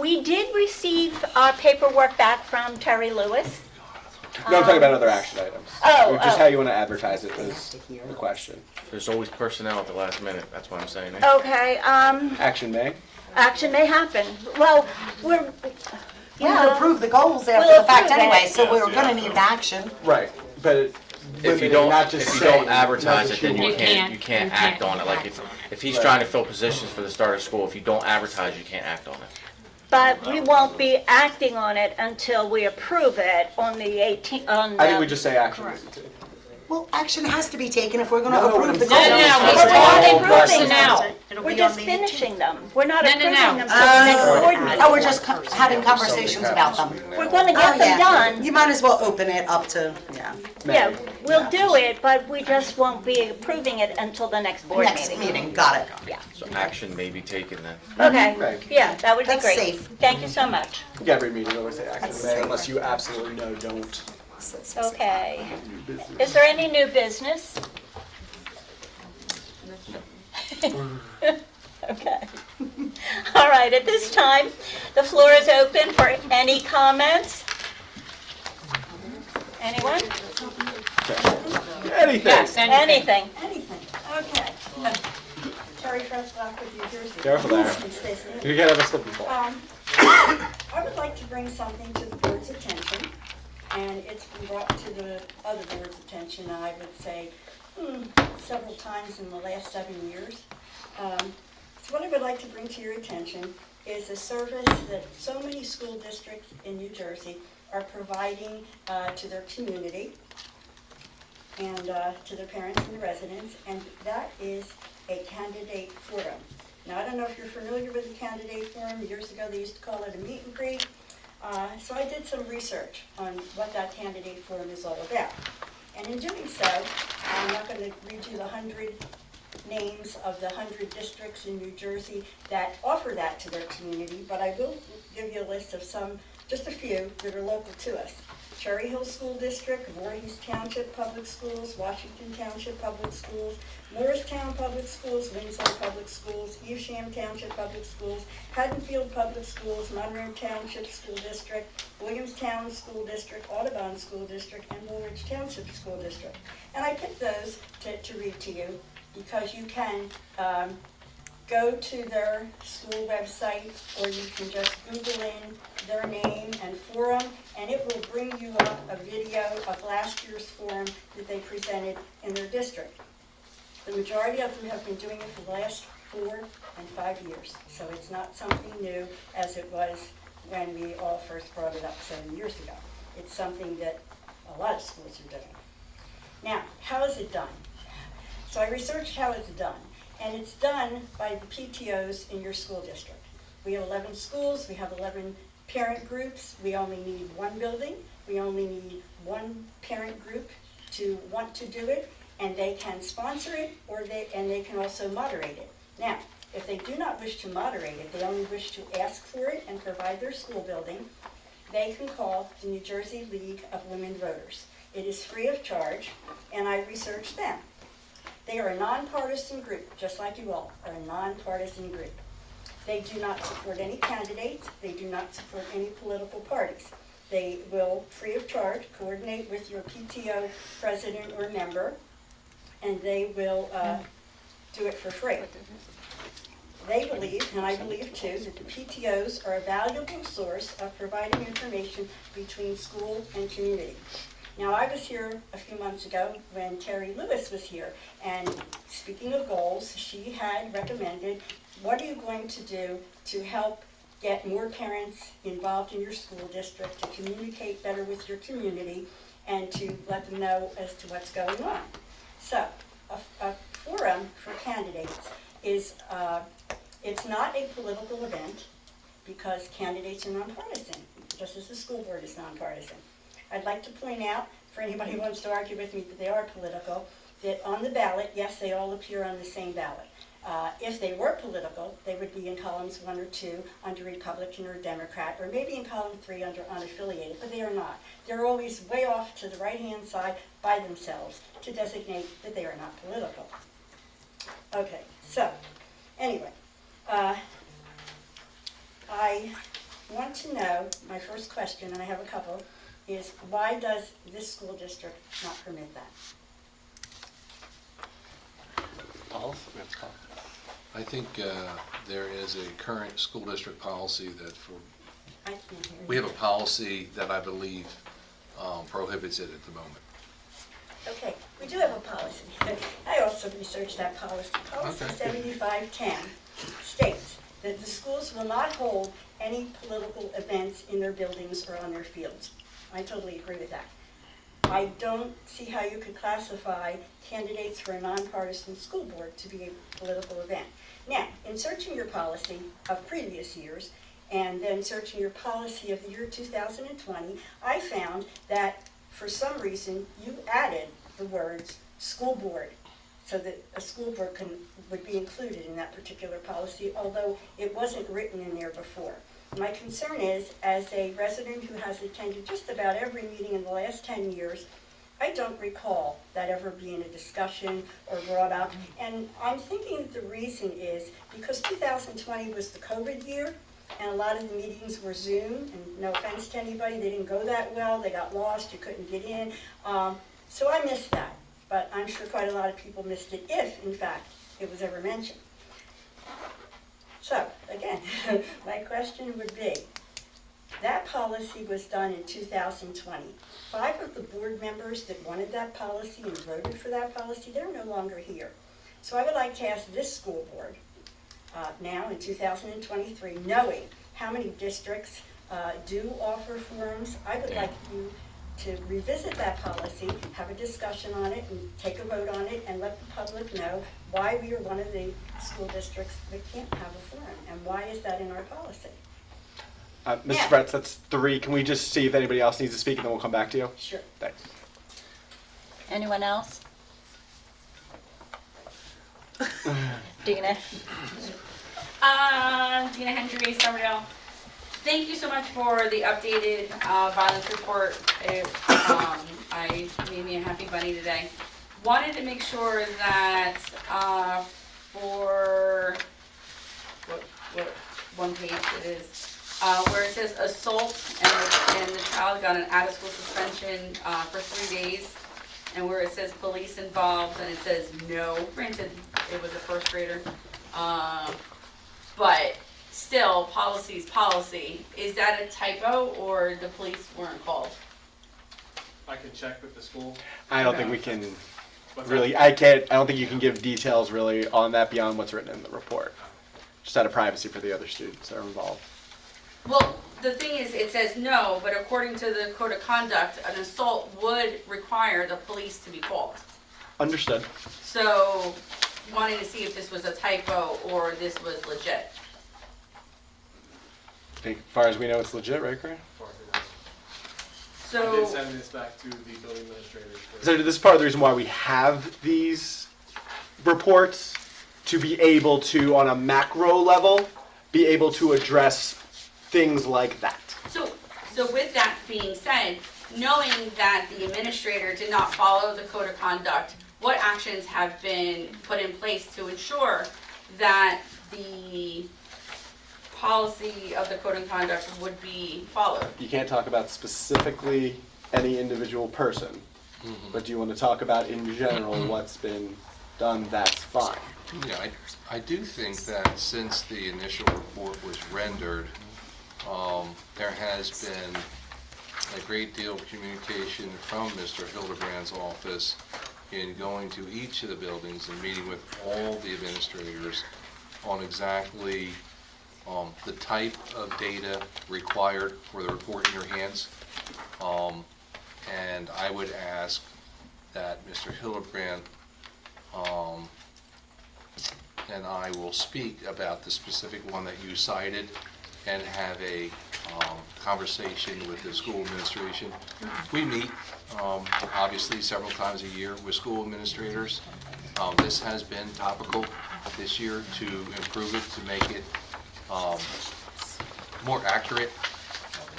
We did receive our paperwork back from Terry Lewis. No, I'm talking about other action items. Oh, Or just oh. how you want to advertise it is the question. There's always personnel at the last minute, that's what I'm saying. eh? Okay, Action may? action may happen. Well, We would yeah, approve the goals after We'll the fact approve it. anyway, so Yes, we're gonna yeah. need action. Right, but If you limiting, don't, not just if you saying, don't advertise not it, then you just can't, You you can't can't act on it. Like act if he's trying to fill positions for the start of school, if you don't advertise, you can't act on it. but we won't be acting on it until we approve it on the 18th, on I think we the... just say action. Well, action has to be taken if we're gonna No, approve the no, goals. no, no, But we're we're not talking approving personnel. them. It'll We're be on just the finishing them. We're not No, no, approving no. them till the next board meeting. Oh, we're just having conversations about them. We're gonna Oh, get them yeah. done. You might as well open it up to, yeah. Yeah, We'll do it, but we just won't be approving it until the next board meeting. Next meeting, got it. Yeah. So action may be taken then. Okay, Right. yeah, that would be That's great. safe. Thank you so much. I think every meeting always say action That's may, safe. unless you absolutely know, don't. Okay. Is there any new business? Okay. All right, at this time, the floor is open for any comments. Anyone? Anything. Yes, Anything? Anything, okay. Terry Freslock with New Jersey. Careful there. And Stacy. You can't have a slip and fall. I would like to bring something to the board's attention, and it's been brought to the other board's attention, I would say, several times in the last 7 years. So what I would like to bring to your attention is a service that so many school districts in New Jersey are providing to their community and to their parents and the residents, and that is a candidate forum. Now, I don't know if you're familiar with the candidate forum. Years ago, they used to call it a meet and greet. So I did some research on what that candidate forum is all about. And in doing so, I'm not going to read you the 100 names of the 100 districts in New Jersey that offer that to their community, but I will give you a list of some, just a few, that are local to us. Cherry Hill School District, Voorhees Township Public Schools, Washington Township Public Schools, Morristown Public Schools, Winslow Public Schools, Evesham Township Public Schools, Haddonfield Public Schools, Monroe Township School District, Williamstown School District, Audubon School District, and Woolwich Township School District. And I picked those to read to you because you can go to their school website, or you can just Google in their name and forum, and it will bring you up a video of last year's forum that they presented in their district. The majority of them have been doing it for the last 4 and 5 years, so it's not something new as it was when we all first brought it up 7 years ago. It's something that a lot of schools are doing. Now, how is it done? So I researched how it's done. And it's done by the PTOs in your school district. We have 11 schools, we have 11 parent groups, we only need one building, we only need one parent group to want to do it, and they can sponsor it, and they can also moderate it. Now, if they do not wish to moderate it, they only wish to ask for it and provide their school building, they can call the New Jersey League of Women Voters. It is free of charge, and I researched them. They are a nonpartisan group, just like you all are a nonpartisan group. They do not support any candidates. They do not support any political parties. They will, free of charge, coordinate with your PTO president or member, and they will do it for free. They believe, and I believe too, that the PTOs are a valuable source of providing information between school and community. Now, I was here a few months ago when Terry Lewis was here, and speaking of goals, she had recommended, what are you going to do to help get more parents involved in your school district, to communicate better with your community, and to let them know as to what's going on. So, a forum for candidates is, it's not a political event, because candidates are nonpartisan, just as the school board is nonpartisan. I'd like to point out, for anybody who wants to argue with me that they are political, that on the ballot, yes, they all appear on the same ballot. If they were political, they would be in columns 1 or 2 under Republican or Democrat, or maybe in column 3 under unaffiliated, but they are not. They're always way off to the right-hand side by themselves to designate that they are not political. Okay, so, anyway, I want to know, my first question, and I have a couple, is why does this school district not permit that? I think there is a current school district policy that we have a policy that I believe prohibits it at the moment. Okay, we do have a policy. I also researched that policy. Policy 7510 states that the schools will not hold any political events in their buildings or on their fields. I totally agree with that. I don't see how you could classify candidates for a nonpartisan school board to be a political event. Now, in searching your policy of previous years, and then searching your policy of the year 2020, I found that for some reason you added the words "school board," so that a school board would be included in that particular policy, although it wasn't written in there before. My concern is, as a resident who has attended just about every meeting in the last 10 years, I don't recall that ever being a discussion or brought up. And I'm thinking that the reason is because 2020 was the COVID year, and a lot of the meetings were Zoom, and no offense to anybody, they didn't go that well, they got lost, you couldn't get in. So I missed that, but I'm sure quite a lot of people missed it if, in fact, it was ever mentioned. So, again, my question would be, that policy was done in 2020. 5 of the board members that wanted that policy and voted for that policy, they're no longer here. So I would like to ask this school board, now in 2023, knowing how many districts do offer forums, I would like you to revisit that policy, have a discussion on it, and take a vote on it, and let the public know why we are one of the school districts that can't have a forum, and why is that in our policy? Mr. Yeah. Fretz, that's 3. Can we just see if anybody else needs to speak, and then we'll come back to you? Sure. Thanks. Anyone else? Dina? Dina Hendry, Somerdale. Thank you so much for the updated violence report. It made me a happy bunny today. Wanted to make sure that for what one page it is, where it says assault and the child got an out-of-school suspension for 3 days, and where it says police involved and it says no, granted it was a first grader, but still, policy is policy. Is that a typo or the police weren't called? I can check with the school. I don't think we can What's really, that? I don't think you can give details really on that beyond what's written in the report. Just out of privacy for the other students that are involved. Well, the thing is, it says no, but according to the code of conduct, an assault would require the police to be called. Understood. So, wanting to see if this was a typo or this was legit. I think, as far as we know, it's legit, right, Corinne? So, I did send this back to the building administrators. So this is part of the reason why we have these reports, to be able to, on a macro level, be able to address things like that. So with that being said, knowing that the administrator did not follow the code of conduct, what actions have been put in place to ensure that the policy of the code of conduct would be followed? You can't talk about specifically any individual person, but do you want to talk about in general what's been done? That's fine. Yeah, I do think that since the initial report was rendered, there has been a great deal of communication from Mr. Hildebrand's office in going to each of the buildings and meeting with all the administrators on exactly the type of data required for the report in your hands. And I would ask that Mr. Hildebrand and I will speak about the specific one that you cited and have a conversation with the school administration. We meet, obviously, several times a year with school administrators. This has been topical this year to improve it, to make it more accurate.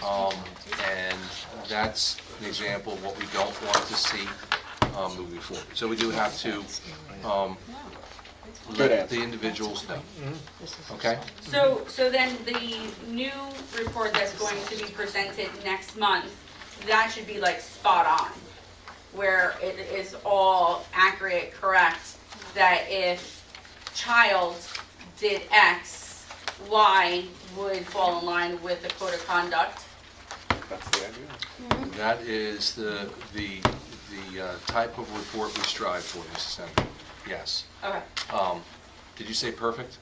And that's an example of what we don't want to see moving forward. So we do have to let the individuals know. Okay? So then the new report that's going to be presented next month, that should be like spot on, where it is all accurate, correct, that if child did X, Y would fall in line with the code of conduct. That's the idea. That is the type of report we strive for, Mrs. Senator. Yes. Okay. Did you say perfect?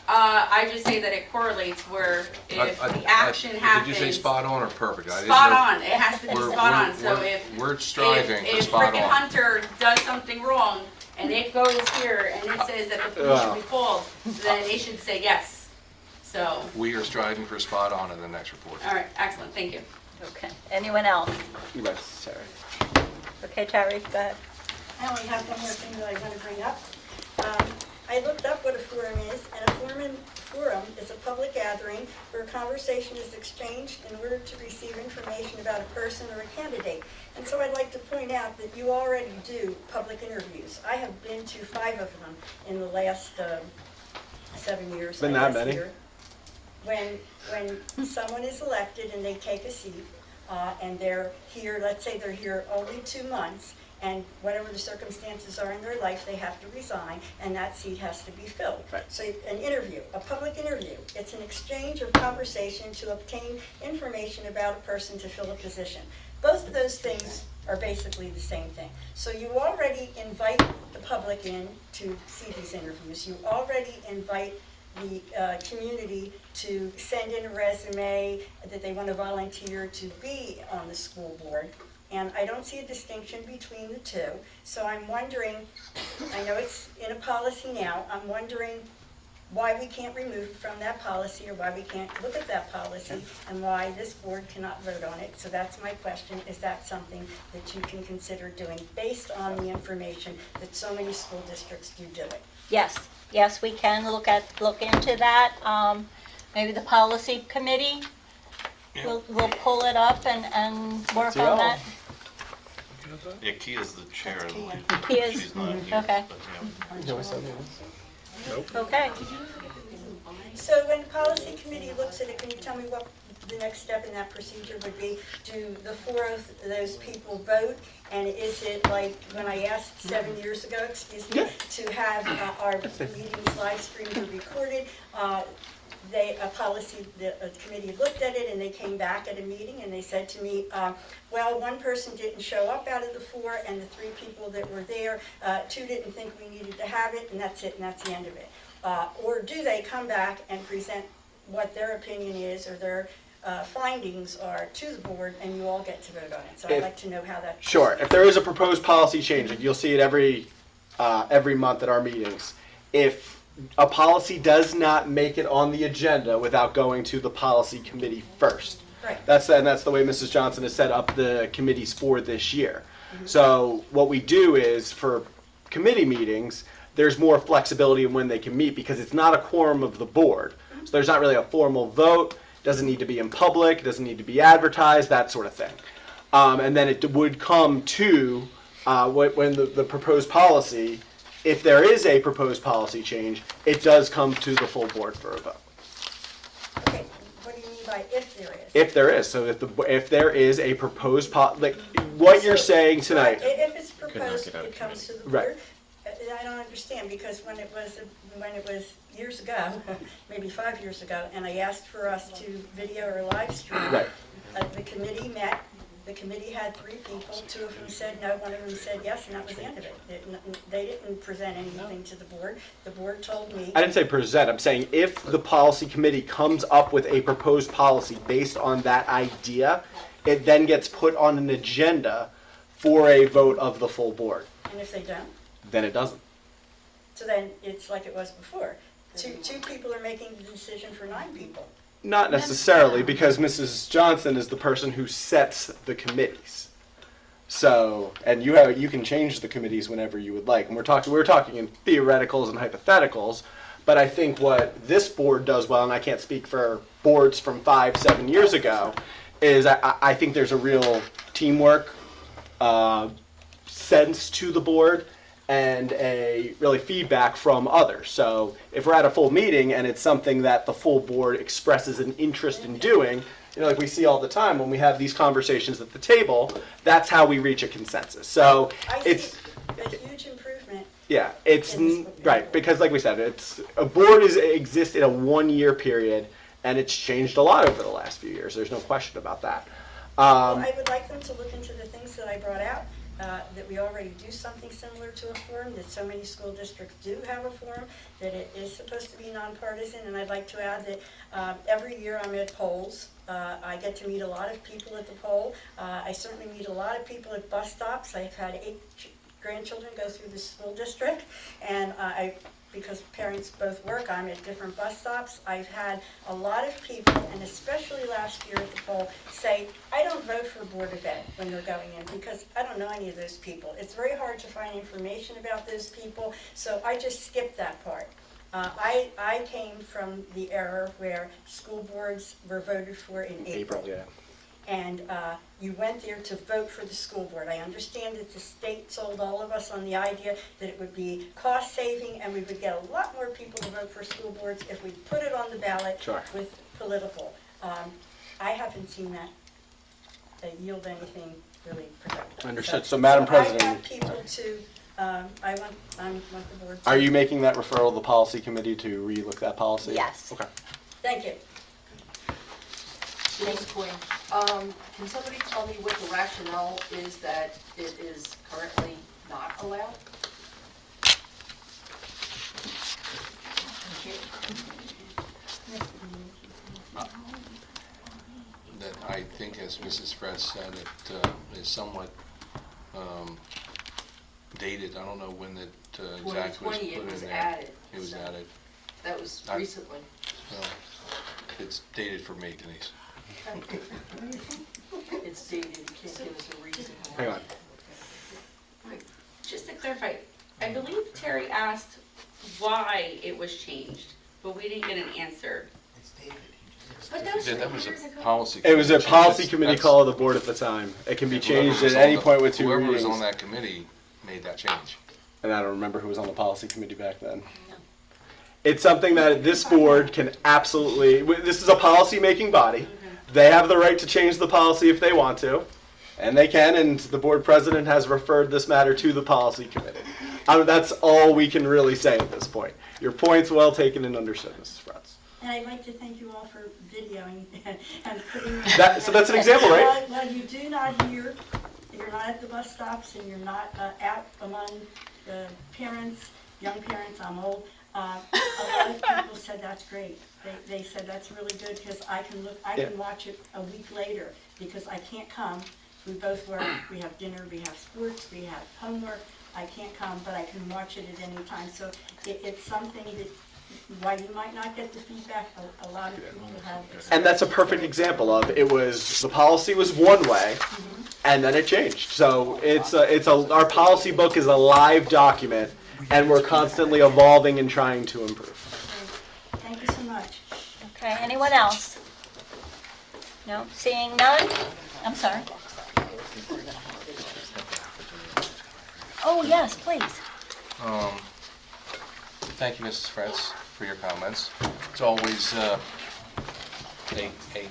I just say that it correlates where if the action happens. Did you say spot on or perfect? I didn't Spot know. on, it has to be spot on, so We're striving for if spot frickin' on. Hunter does something wrong, and it goes here, and it says that the police should be called, then they should say yes, so. We are striving for spot on in the next report. All right, excellent, thank you. Okay. Anyone else? You bet, Sarah. Okay, Terry, go ahead. I only have one more thing that I want to bring up. I looked up what a forum is, and a forum is a public gathering where a conversation is exchanged in order to receive information about a person or a candidate. And so I'd like to point out that you already do public interviews. I have been to 5 of them in the last 7 years. Been I that guess, many? here. When someone is elected and they take a seat, and they're here, let's say they're here only 2 months, and whatever the circumstances are in their life, they have to resign, and that seat has to be filled. Right. So an interview, a public interview, it's an exchange of conversation to obtain information about a person to fill a position. Both of those things are basically the same thing. So you already invite the public in to see these interviews. You already invite the community to send in a resume that they want to volunteer to be on the school board. And I don't see a distinction between the two. So I'm wondering, I know it's in a policy now, I'm wondering why we can't remove it from that policy, or why we can't look at that policy, and why this board cannot vote on it. So that's my question. Is that something that you can consider doing based on the information that so many school districts do it? Yes, we can look into that. Maybe the policy committee will pull it up and work on that. Yeah, Kia's the chair. That's Kia. Kia's- She's not here. okay. But, yeah. Okay. So when the policy committee looks at it, can you tell me what the next step in that procedure would be? Do the 4 of those people vote? And is it like when I asked 7 years ago, to have our meetings live streamed or recorded? The committee looked at it, and they came back at a meeting and they said to me, well, 1 person didn't show up out of the 4, and the 3 people that were there, 2 didn't think we needed to have it, and that's it, and that's the end of it. Or do they come back and present what their opinion is, or their findings are to the board, and you all get to vote on it? So I'd like to know how that. Sure. If there is a proposed policy change, and you'll see it every month at our meetings, if a policy does not make it on the agenda without going to the policy committee first. Right. That's the way Mrs. Johnson has set up the committees for this year. So what we do is, for committee meetings, there's more flexibility in when they can meet, because it's not a quorum of the board. So there's not really a formal vote, doesn't need to be in public, doesn't need to be advertised, that sort of thing. And then it would come to, when the proposed policy, if there is a proposed policy change, it does come to the full board for a vote. Okay, what do you mean by if there is? If there is, so if there is a proposed like what you're saying tonight. If it's proposed, it comes to the board. Right. I don't understand, because when it was years ago, maybe 5 years ago, and I asked for us to video or live stream, Right. The committee met. The committee had 3 people. 2 of them said no, 1 of them said yes, and that was the end of it. They didn't present anything to the board. The board told me. I didn't say present. I'm saying if the policy committee comes up with a proposed policy based on that idea, it then gets put on an agenda for a vote of the full board. And if they don't? Then it doesn't. So then it's like it was before. Two people are making the decision for 9 people. Not necessarily, because Mrs. Johnson is the person who sets the committees. So, and you can change the committees whenever you would like. And we're talking in theoreticals and hypotheticals, but I think what this board does well, and I can't speak for boards from 5-7 years ago, is I think there's a real teamwork sense to the board, and a really feedback from others. So if we're at a full meeting and it's something that the full board expresses an interest in doing, like we see all the time when we have these conversations at the table, that's how we reach a consensus. So it's a huge improvement. Yeah, it's right, because like we said, it's a board exists in a 1-year period, and it's changed a lot over the last few years. There's no question about that. I would like them to look into the things that I brought out. That we already do something similar to a forum, that so many school districts do have a forum, that it is supposed to be nonpartisan, and I'd like to add that every year I'm at polls. I get to meet a lot of people at the poll. I certainly meet a lot of people at bus stops. I've had 8 grandchildren go through the school district, and I because parents both work, I'm at different bus stops. I've had a lot of people, and especially last year at the poll, say, I don't vote for Board of Ed when they're going in because I don't know any of those people. It's very hard to find information about those people, so I just skipped that part. I came from the era where school boards were voted for in April. Yeah. And you went there to vote for the school board. I understand that the state sold all of us on the idea that it would be cost-saving and we would get a lot more people to vote for school boards if we put it on the ballot with political. I haven't seen that yield anything really productive. Understood. So, Madam President, I want people to, I want the board to. are you making that referral to the policy committee to relook that policy? Yes. Okay. Thank you. Denise Quinn, can somebody tell me what the rationale is that it is currently not allowed? That I think, as Mrs. Fred said, it is somewhat dated. I don't know when it exactly was put 2020, it in was there. added. It was so added. That was recently. Well, it's dated for me, Denise. It's dated, you can't give us a reason. Hang on. Just to clarify, I believe Terry asked why it was changed, but we didn't get an answer. But that was Yeah, that was years a ago. policy. It was a committee. policy committee That's- call of the board at the time. It can be whoever changed was at on any the- point with 2 Whoever readings. was on that committee made that change. And I don't remember who was on the policy committee back then. It's something that this board can absolutely, this is a policy-making body. They have the right to change the policy if they want to, and they can, and the board president has referred this matter to the policy committee. That's all we can really say at this point. Your point's well taken and understood, Mrs. Fretz. And I'd like to thank you all for videoing and putting That- so that's an example, right? Well, you do not hear, you're not at the bus stops and you're not out among the parents, young parents, I'm old. A lot of people said that's great. They said that's really good because I can watch it a week later because I can't come. We both work, we have dinner, we have sports, we have homework. I can't come, but I can watch it at any time. So it's something that, while you might not get the feedback, a lot of people have. And that's a perfect example of the policy was one way, and then it changed. So our policy book is a live document, and we're constantly evolving and trying to improve. Thank you so much. Okay, anyone else? No, seeing none? I'm sorry. Oh, yes, please. Thank you, Mrs. Fretz, for your comments. It's always a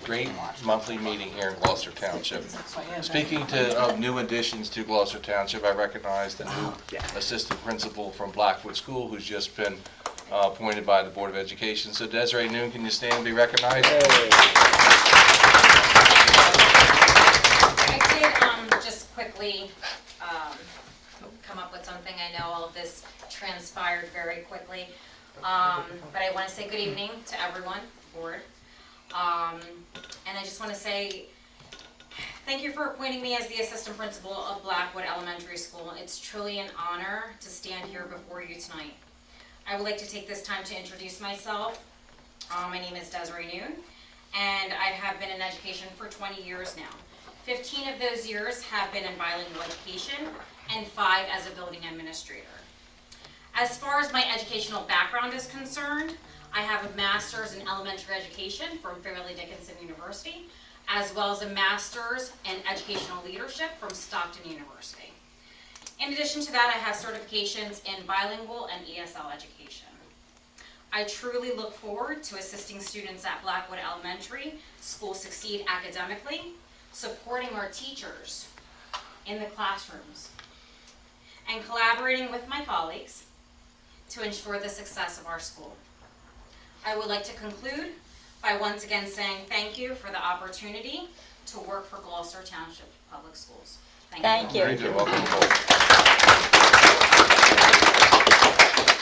great monthly meeting here in Gloucester Township. Speaking of new additions to Gloucester Township, I recognize the new assistant principal from Blackwood School who's just been appointed by the Board of Education. So Desiree Noon, can you stand and be recognized? I did just quickly come up with something. I know all of this transpired very quickly, but I want to say good evening to everyone, board, and I just want to say thank you for appointing me as the assistant principal of Blackwood Elementary School. It's truly an honor to stand here before you tonight. I would like to take this time to introduce myself. My name is Desiree Noon, and I have been in education for 20 years now. 15 of those years have been in bilingual education, and 5 as a building administrator. As far as my educational background is concerned, I have a master's in elementary education from Fairleigh Dickinson University, as well as a master's in educational leadership from Stockton University. In addition to that, I have certifications in bilingual and ESL education. I truly look forward to assisting students at Blackwood Elementary School succeed academically, supporting our teachers in the classrooms, and collaborating with my colleagues to ensure the success of our school. I would like to conclude by once again saying thank you for the opportunity to work for Gloucester Township Public Schools. Thank you. Very good. Welcome aboard.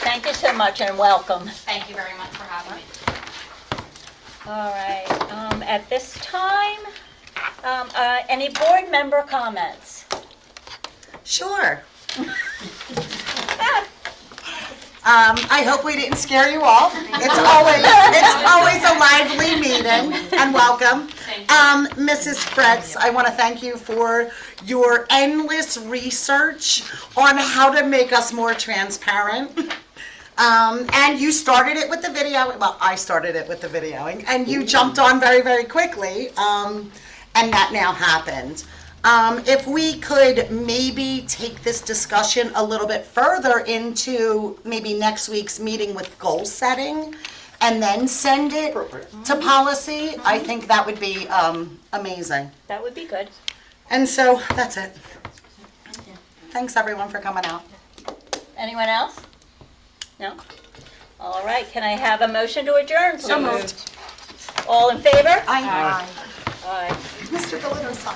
Thank you so much and welcome. Thank you very much for having me. All right, at this time, any board member comments? Sure. I hope we didn't scare you off. It's always a lively meeting, and welcome. Mrs. Fretz, I want to thank you for your endless research on how to make us more transparent. And you started it with the video, well, I started it with the videoing, and you jumped on very, very quickly, and that now happened. If we could maybe take this discussion a little bit further into maybe next week's meeting with goal setting, and then send it to policy, I think that would be amazing. That would be good. And so, that's it. Thanks, everyone, for coming out. Anyone else? No? All right, can I have a motion to adjourn? So moved. All in favor? Aye. Aye. Mr. Glitter,